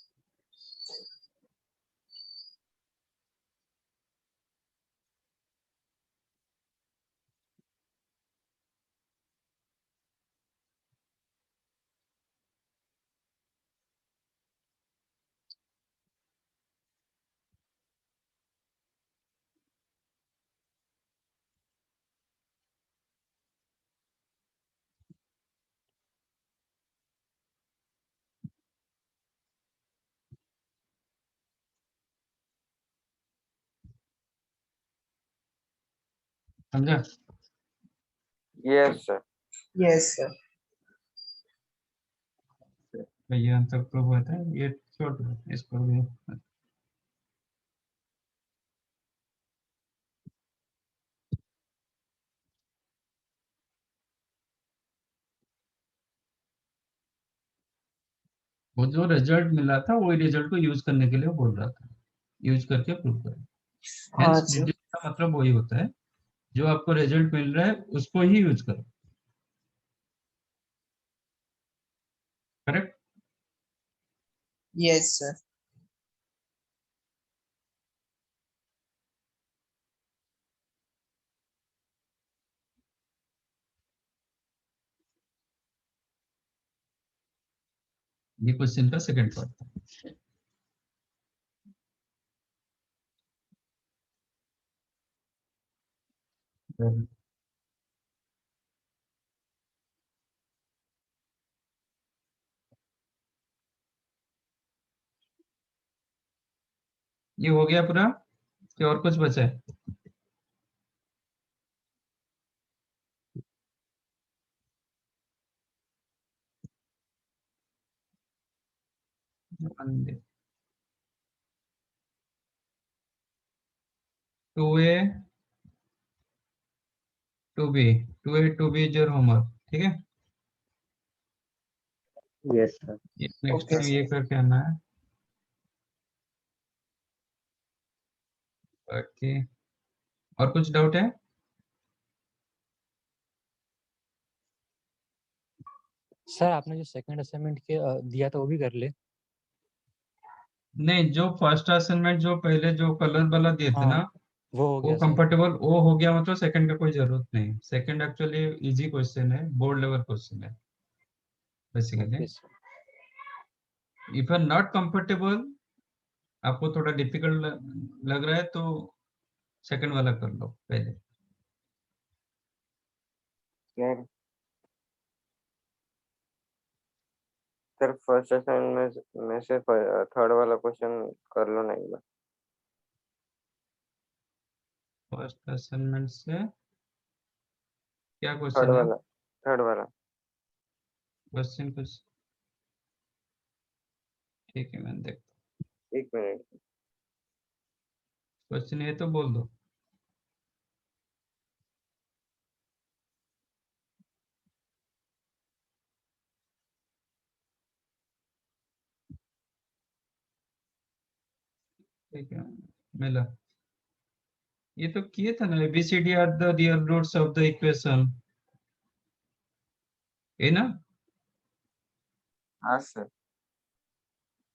समझा? Yes sir. यस सर, तो ये आंसर प्रूव होता है, ये छोड़ दो इसको भी। वो जो रिजल्ट मिला था वही रिजल्ट को यूज करने के लिए बोल रहा था, यूज करके प्रूव करें। हाँ Hence, सर। deduce का मतलब वही होता है, जो आपको रिजल्ट मिल रहा है उसको ही यूज करो। करेक्ट। Yes sir. ये क्वेश्चन का सेकंड पार्ट था। ये हो गया पूरा कि और कुछ बचा है? Two A two B, two A two B your homework, ठीक है। Yes, sir. Next okay time sir. ये करके आना है। बाकी और कुछ डाउट है? सर आपने जो सेकंड असाइनमेंट के दिया था वो भी कर ले। नहीं, जो फर्स्ट असाइनमेंट जो पहले जो कलर वाला दिए थे हाँ ना, वो हो वो गया सर। कंफर्टेबल वो हो गया, मतलब सेकंड का कोई जरूरत नहीं। सेकंड एक्चुअली इजी क्वेश्चन है, बोर्ड लेवल क्वेश्चन है basically. Okay sir. If are not comfortable, आपको थोड़ा डिफिकल्ट लग रहा है तो सेकंड वाला कर लो पहले। सर सर फर्स्ट असाइनमेंट में से थर्ड वाला क्वेश्चन कर लो ना एक बार। फर्स्ट असाइनमेंट से क्या थर्ड क्वेश्चन है? वाला थर्ड वाला। क्वेश्चन कुछ ठीक है, मैंने देख। एक मिनट। क्वेश्चन ये तो बोल दो। ठीक है, मिला। ये तो किए था ना, ABCD are the real roots of the equation, है ना। हाँ sir.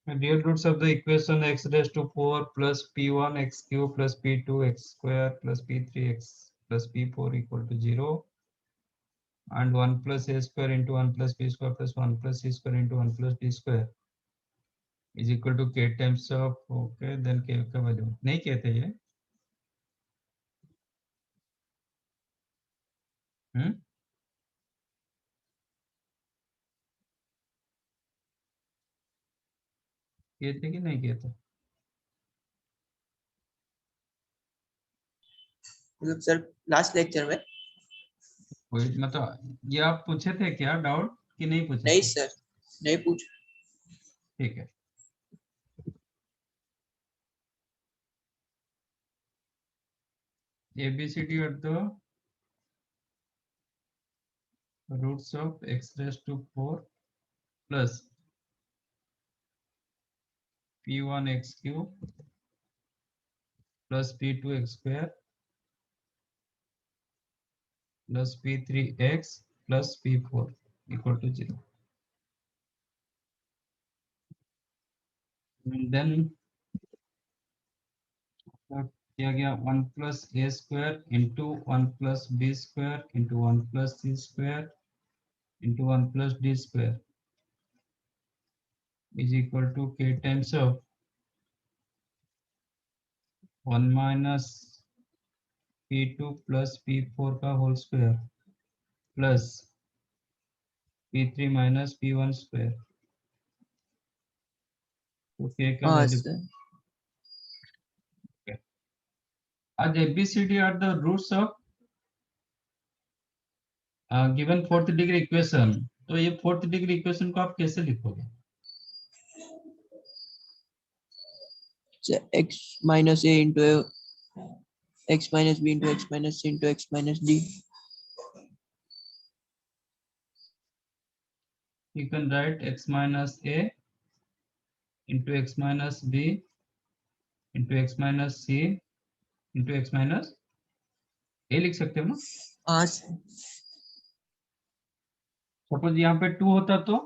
Real roots of the equation x raised to 4 plus p1 x cube plus p2 x square plus p3 x plus p4 equal to 0, and 1 plus a square into 1 plus b square plus 1 plus c square into 1 plus d square is equal to k times of, okay, then k का value नहीं कहते ये। कहते कि नहीं कहते? मतलब sir last lecture में? कोई मतलब ये आप पूछे थे क्या डाउट कि नहीं पूछे नहीं थे? सर, नहीं पूछ। ठीक है। ABCD are the roots of x raised to 4 plus p1 x cube plus p2 x square plus p3x plus p4 equal to 0. And then किया गया 1 plus a square into 1 plus b square into 1 plus c square into 1 plus d square is equal to k times of 1 minus p2 plus p4 का whole square plus p3 minus p1 square। तो k का हाँ value sir. आज ABCD are the roots of given fourth degree equation. तो ये fourth degree equation को आप कैसे लिखोगे? x minus a into x minus b into x minus c into x minus d. You can write x minus a into x minus b into x minus c into x minus a लिख सकते हो ना। हाँ sir. Suppose यहाँ पे 2 होता तो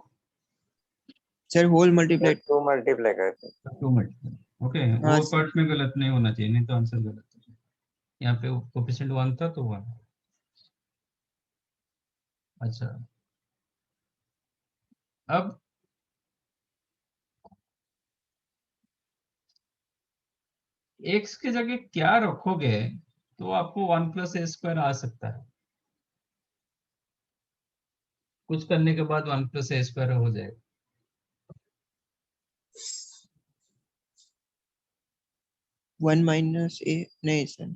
sir whole multiply. 2 multiply करते 2 मल्टीप्लाई। ओके, हाँ वो सर। पार्ट में गलत नहीं होना चाहिए, नहीं तो आंसर गलत हो जाए। यहाँ पे कोएफिशिएंट 1 था तो 1। अच्छा, अब x की जगह क्या रखोगे तो आपको 1 प्लस ए स्क्वायर आ सकता है। कुछ करने के बाद 1 प्लस ए स्क्वायर हो जाएगा। वन माइनस ए नहीं सर।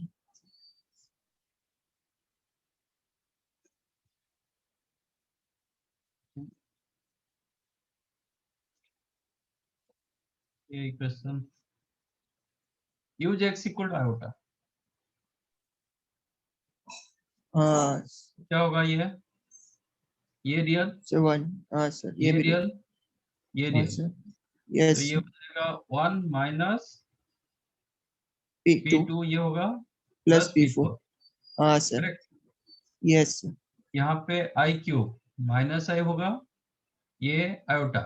ये equation use x equal to iota हाँ क्या होगा? ये रियल, सर वन। हाँ सर ये ये भी रियल, ये हाँ रियल, सर। तो यस ये हो जाएगा 1 माइनस P2 P2, ये होगा प्लस प्लस P4। P4। हाँ सर। करेक्ट। Yes sir. यहाँ पे i क्यूब माइनस आई होगा, ये आयोटा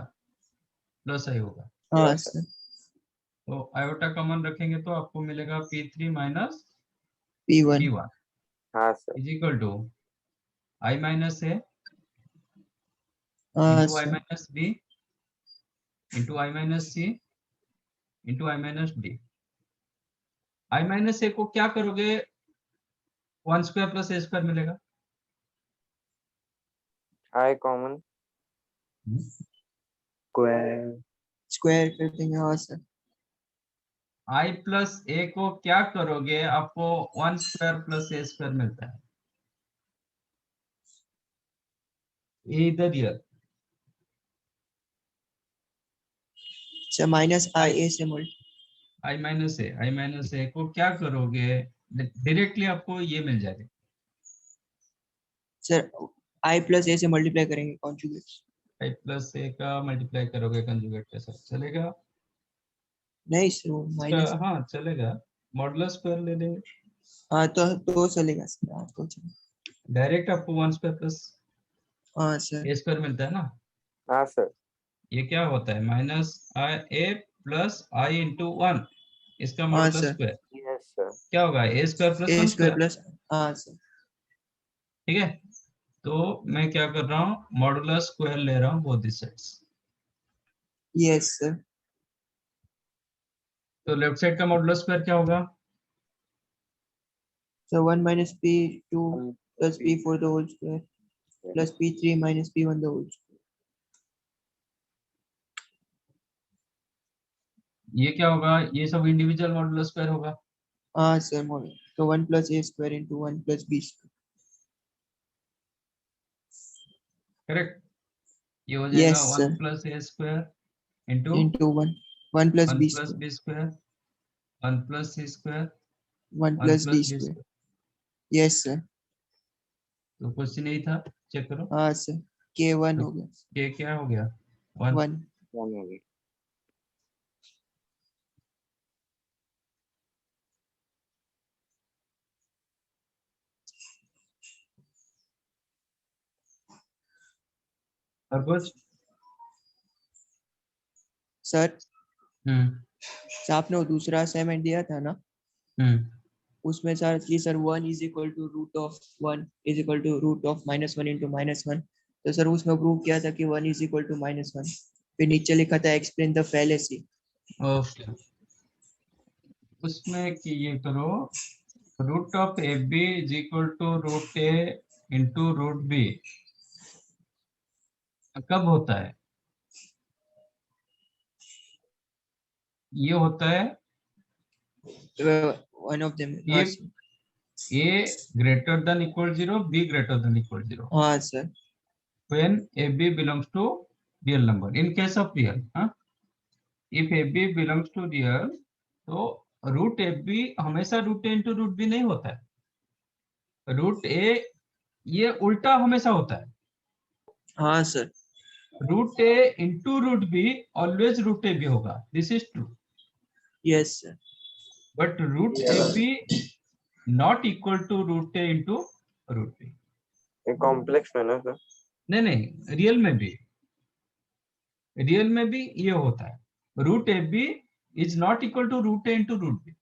प्लस आई होगा। हाँ Yes, सर। तो आयोटा कॉमन रखेंगे तो आपको मिलेगा P3 माइनस P1। P1 हाँ sir is equal to i minus a हाँ into i sir. Minus b into i minus c into i minus d. I minus a को क्या करोगे? 1 स्क्वायर प्लस ए स्क्वायर मिलेगा। I common square square कर देंगे। हाँ sir. i plus ए को क्या करोगे? आपको 1 स्क्वायर प्लस ए स्क्वायर मिलता है। ए इधर रियल, सर माइनस आई ए से मल्टी। आई माइनस ए को क्या करोगे? डायरेक्टली आपको ये मिल जाएगा। सर आई प्लस ए से मल्टीप्लाई करेंगे कॉन्जुगेट। आई प्लस ए का मल्टीप्लाई करोगे कंजुगेट के साथ, चलेगा? नहीं सर वो माइनस। हाँ चलेगा, मॉडुलस स्क्वायर ले लेंगे। हाँ तो चलेगा सर। हाँ तो चलेगा। डायरेक्ट आपको 1 स्क्वायर प्लस हाँ सर। ए स्क्वायर मिलता है ना। हाँ सर ये क्या होता है? माइनस आई ए प्लस आई इंटू 1, इसका हाँ modulus sir. Square yes sir क्या होगा? ए स्क्वायर प्लस ए 1 स्क्वायर स्क्वायर। प्लस। हाँ सर। ठीक है, तो मैं क्या कर रहा हूँ? मॉडुलस स्क्वायर ले रहा हूँ both the sides. Yes sir. तो लेफ्ट साइड का मॉडुलस स्क्वायर क्या होगा? Sir one minus P2 plus P4 the whole square plus P3 minus P1 the whole square. ये क्या होगा? ये सब इंडिविजुअल मॉडुलस स्क्वायर होगा। हाँ सर मॉडल तो one plus a square into one plus b square. Correct. ये हो जाएगा yes 1 sir plus a square into into one plus 1 b plus square b square 1 plus C square one 1 plus plus d b square. Square. Yes sir. तो question यही था, check करो। हाँ sir K1 तो हो गया। ये क्या हो गया? 1। 1। 1 हो गया और कुछ? सर आपने वो दूसरा असाइनमेंट दिया था ना, उसमें सर कि sir 1 is equal to root of 1 is equal to root of -1 into -1। तो सर उसमें प्रूव किया था कि 1 इज इक्वल टू -1। फिर नीचे लिखा था एक्सप्लेन द फैलेसी। ओके, उसमें कि ये करो root of A B is equal to root A into root B कब होता है? ये होता है one of them. if a greater than equal 0, b greater than equal 0, हाँ sir. when ab belongs to real number. In case of real, if ab belongs to real, तो root ab हमेशा root a into root b नहीं होता है। Root a ये उल्टा हमेशा होता है। हाँ सर। रूट ए into root b always root ए बी होगा, this is true, Yes, sir. But root A b not equal to root A into root b. ये कॉम्प्लेक्स में ना सर? नहीं, रियल में भी ये होता है, root A B is not equal to root A into root B.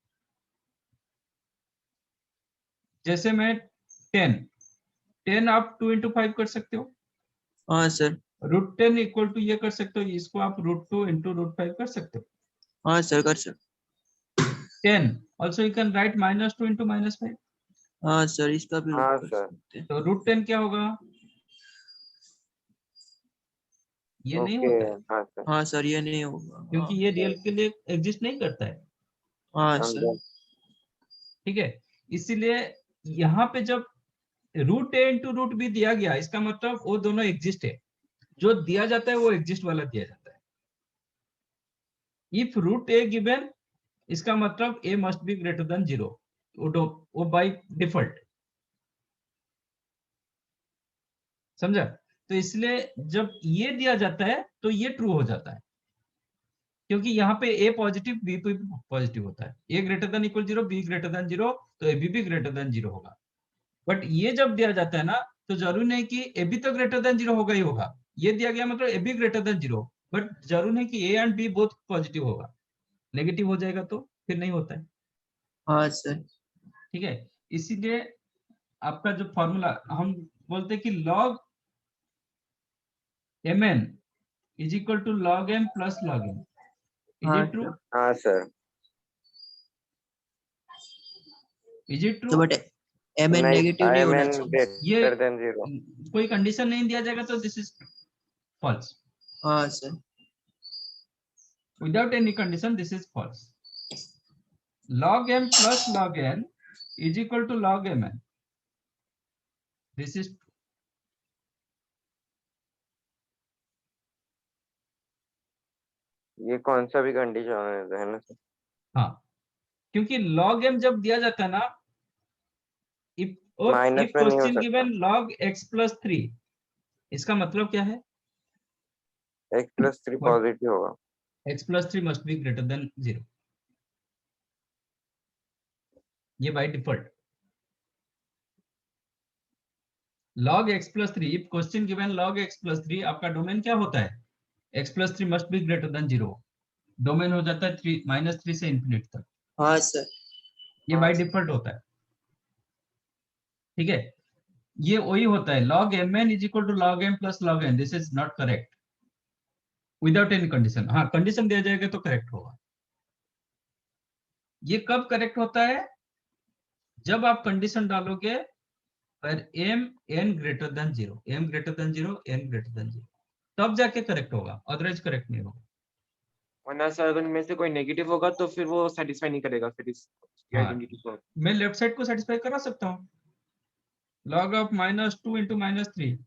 जैसे मैं 10 आप 2 इंटू 5 कर सकते हो, हाँ सर, रूट 10 इक्वल टू ये कर सकते हो, इसको आप रूट 2 इंटू रूट 5 कर सकते हो। हाँ सर, कर sir. 10 also you can write -2 into -5, हाँ सर, इसका भी हाँ कर सर। सकते हैं। तो रूट 10 क्या होगा? ये नहीं ओके, होता है, हाँ सर। हाँ सर, ये नहीं होगा। क्योंकि ये रियल के लिए एग्जिस्ट नहीं करता है, हाँ सर, समझा। ठीक है। इसीलिए यहाँ पे जब रूट ए इंटू रूट बी दिया गया, इसका मतलब वो दोनों एग्जिस्ट है, जो दिया जाता है वो एग्जिस्ट वाला दिया जाता है। इफ रूट ए गिवन, इसका मतलब ए मस्ट बी ग्रेटर देन 0, वो बाय डिफॉल्ट, समझा? तो इसलिए जब ये दिया जाता है तो ये ट्रू हो जाता है, क्योंकि यहाँ पे ए पॉजिटिव बी पॉजिटिव होता है, a greater than equal 0 b greater than 0, तो ए बी ग्रेटर देन 0 होगा। बट ये जब दिया जाता है ना, तो जरूरी नहीं कि ए बी तो ग्रेटर देन 0 होगा ही होगा, ये दिया गया मतलब A B greater than 0, but जरूरी नहीं कि A and B both positive होगा, नेगेटिव हो जाएगा तो फिर नहीं होता है, हाँ सर, ठीक है। इसीलिए आपका जो फॉर्मूला हम बोलते हैं कि log mn is equal to log m plus log n, is हाँ it true? सर। हाँ सर। Is it तो true? बट एम एन नहीं, नेगेटिव नहीं होना IMN चाहिए। ये greater than 0। कोई कंडीशन नहीं दिया जाएगा तो दिस इज फॉल्स, हाँ sir, without any condition this is false. log m plus log n is equal to log mn, this is ये कौन सा भी कंडीशन है ना सर? हाँ, क्योंकि log m जब दिया जाता है ना, if माइनस if में नहीं हो question सकता। given log x plus 3, इसका मतलब क्या है? x+3 What? पॉजिटिव होगा। x plus 3 must be greater than 0, ये by default. log x plus 3, if question given log x plus 3, आपका डोमेन क्या होता है? x plus 3 must be greater than 0, domain हो जाता है -3 से इंफिनिट तक, हाँ सर, ये बाय डिफॉल्ट होता है, ठीक है। ये वही होता है, log mn is equal to log m plus log n, this is not correct without any condition. हाँ, कंडीशन दिया जाएगा तो करेक्ट होगा। ये कब करेक्ट होता है? जब आप कंडीशन डालोगे पर m n greater than 0, m greater than 0, n greater than 0, तब जाके करेक्ट होगा, अदरवाइज करेक्ट नहीं होगा। वरना सर अगर इनमें से कोई नेगेटिव होगा तो फिर वो सेटिस्फाई नहीं करेगा फिर इस हाँ, आइडेंटिटी को। मैं लेफ्ट साइड को सेटिस्फाई करा सकता हूँ, log ऑफ -2 into -3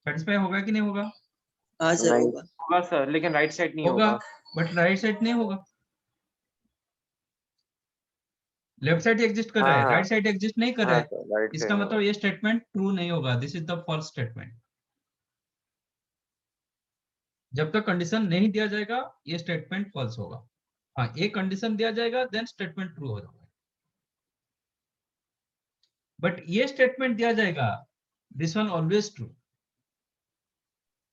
सेटिस्फाई होगा कि नहीं होगा? हाँ सर, नहीं। होगा। होगा सर, लेकिन राइट साइड नहीं होगा, होगा। बट राइट साइड नहीं होगा, लेफ्ट साइड एग्जिस्ट कर रहा है, हाँ राइट साइड एग्जिस्ट नहीं कर रहा हाँ है, सर, राइट से इसका मतलब ये स्टेटमेंट ट्रू नहीं होगा, this is the false statement. जब तक कंडीशन नहीं दिया जाएगा ये स्टेटमेंट फॉल्स होगा। हाँ, एक कंडीशन दिया जाएगा देन स्टेटमेंट ट्रू हो जाएगा, बट ये स्टेटमेंट दिया जाएगा, दिस वन ऑलवेज ट्रू,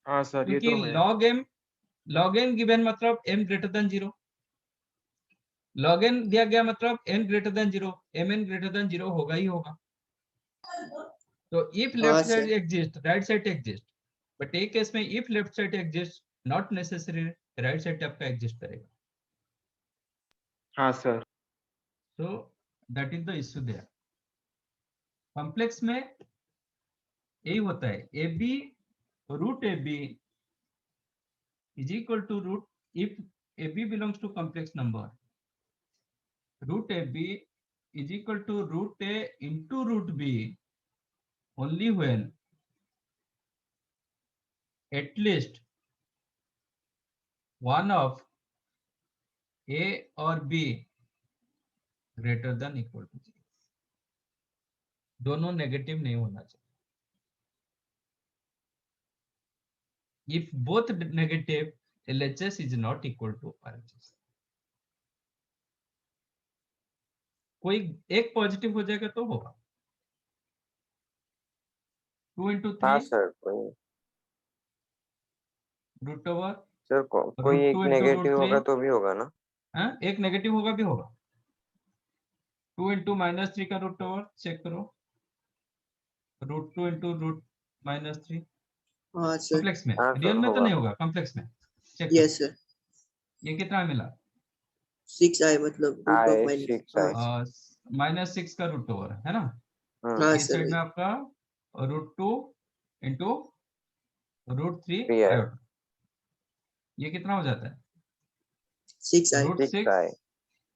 हाँ सर, ये क्योंकि तो है। log n गिवन मतलब m greater than 0, log n दिया गया मतलब n greater than 0, mn greater than 0 होगा ही होगा। तो इफ हाँ left side sir, exist, right side exist, but एक केस में if left side exist, not necessary right side आपका एग्जिस्ट करेगा, हाँ sir. so that is the issue there। Complex में यही होता है, A B root A B is equal to root, if A B belongs to complex number, root A B is equal to root A into root B only when at least one of a or b greater than equal to 0, दोनों negative नहीं होना चाहिए। If both negative, LHS is not equal to RHS. कोई एक positive हो जाएगा तो होगा 2 into 3 हाँ सर, कोई रूट ओवर सर कोई रूट एक 2 into नेगेटिव रूट होगा 3 तो भी होगा ना? एक नेगेटिव होगा भी होगा 2 into -3 का रूट ओवर चेक करो रूट 2 into रूट -3 हाँ सर, कॉम्प्लेक्स में हाँ सर, रियल में तो होगा। नहीं होगा कॉम्प्लेक्स में चेक करो यस सर, ये कितना मिला 6i मतलब root of I minus, 6i। हाँ -6 का रूट ओवर है ना हाँ इस सर साइड में वही, आपका root 2 into root 3 3i iota ये कितना हो जाता है 6i, रूट 6 6i।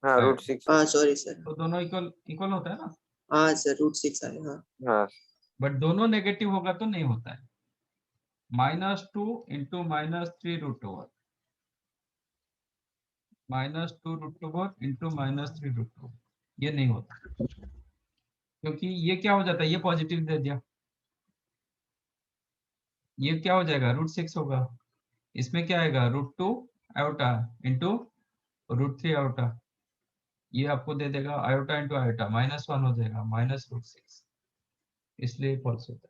हाँ, रूट 6। हाँ सॉरी सर, तो दोनों इक्वल इक्वल होता है ना हाँ सर रूट 6i, हाँ हाँ बट दोनों नेगेटिव होगा तो नहीं होता है -2 into -3 root over -2 root over into -3 root over ये नहीं होता क्योंकि ये क्या हो जाता है ये पॉजिटिव दे दिया ये क्या हो जाएगा रूट 6 होगा इसमें क्या आएगा root 2 iota into root 3 iota ये आपको दे देगा आयोटा इंटू आयोटा -1 हो जाएगा -√6 इसलिए फॉल्स होता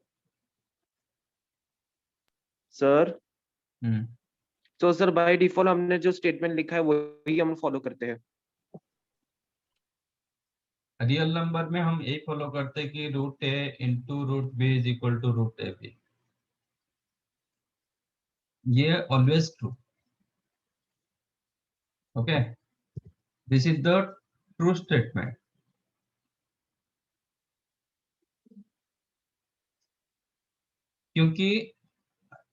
सर है तो सर बाय डिफॉल्ट हमने जो स्टेटमेंट लिखा है वही हम फॉलो करते हैं। रियल नंबर में हम यही फॉलो करते हैं कि root A into root b is equal to root A b ये always true okay this is the true statement क्योंकि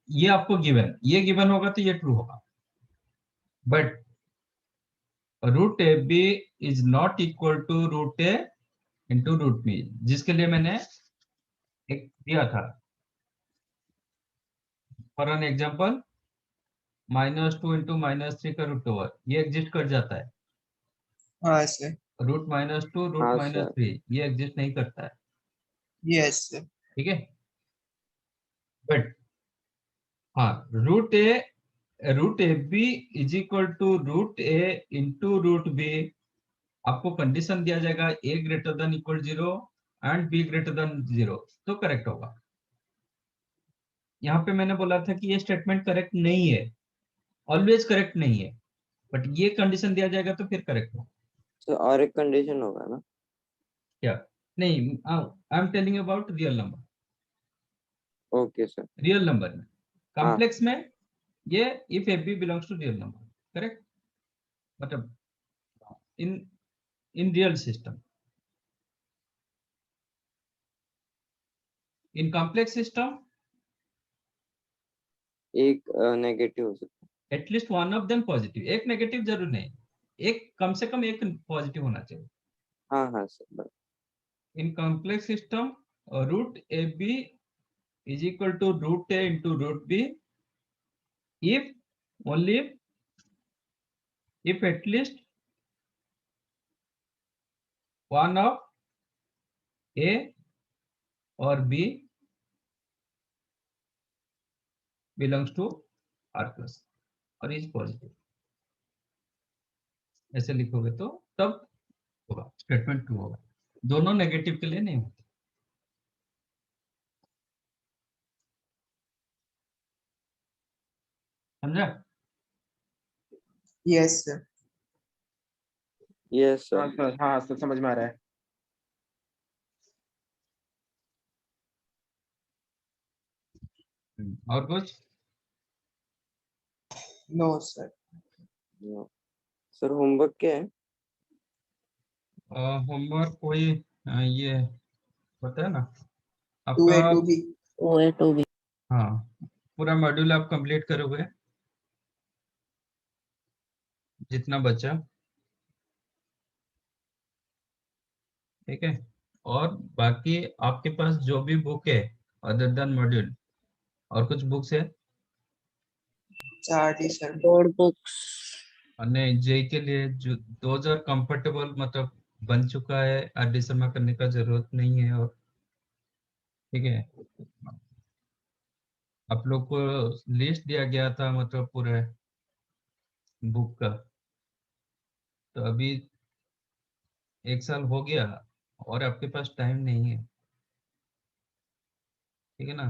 ये आपको गिवन होगा तो ये ट्रू होगा but root A B is not equal to root A into root b जिसके लिए मैंने एक दिया था फॉर एन एग्जाम्पल -2 इंटू -3 का रूट ओवर ये एग्जिस्ट कर जाता है हाँ सर, रूट -2 रूट हाँ सर। -3 ये एग्जिस्ट नहीं करता है यस सर, ठीक है बट हाँ root A B is equal to root A into root B आपको कंडीशन दिया जाएगा a greater than equal 0 and b greater than 0 तो करेक्ट होगा यहाँ पे मैंने बोला था कि ये स्टेटमेंट करेक्ट नहीं है ऑलवेज करेक्ट नहीं है बट ये कंडीशन दिया जाएगा तो फिर करेक्ट होगा तो और एक कंडीशन होगा ना? क्या नहीं I am telling about real number okay sir. Real number में हाँ कॉम्प्लेक्स में ये if A B belongs to real number correct मतलब in real system in complex system एक नेगेटिव हो सकता at least one of them positive एक negative जरूर नहीं एक कम से कम एक पॉजिटिव होना चाहिए है। हाँ हाँ sir. in complex system root a b is equal to root a into root b if only if at least one of a or b belongs to r plus और is positive ऐसे लिखोगे तो तब होगा statement true होगा दोनों negative के लिए नहीं होता समझा यस सर, यस हाँ सर। सर, हाँ सर समझ में आ रहा है। और कुछ नो सर, सर होमवर्क क्या है? होमवर्क कोई ये पता है ना 2a आपका 2b, हाँ पूरा मॉड्यूल आप कंप्लीट करोगे जितना बचा ठीक है और बाकी आपके पास जो भी बुक है अदर देन मॉड्यूल और कुछ बुक्स है 4 सर, नहीं जे के लिए जो 2000 कंफर्टेबल मतलब बन चुका है आरडी शर्मा करने का जरूरत नहीं है और ठीक है आप लोग को लिस्ट दिया गया था मतलब पूरे बुक का, तो अभी 1 साल हो गया और आपके पास टाइम नहीं है, ठीक है ना।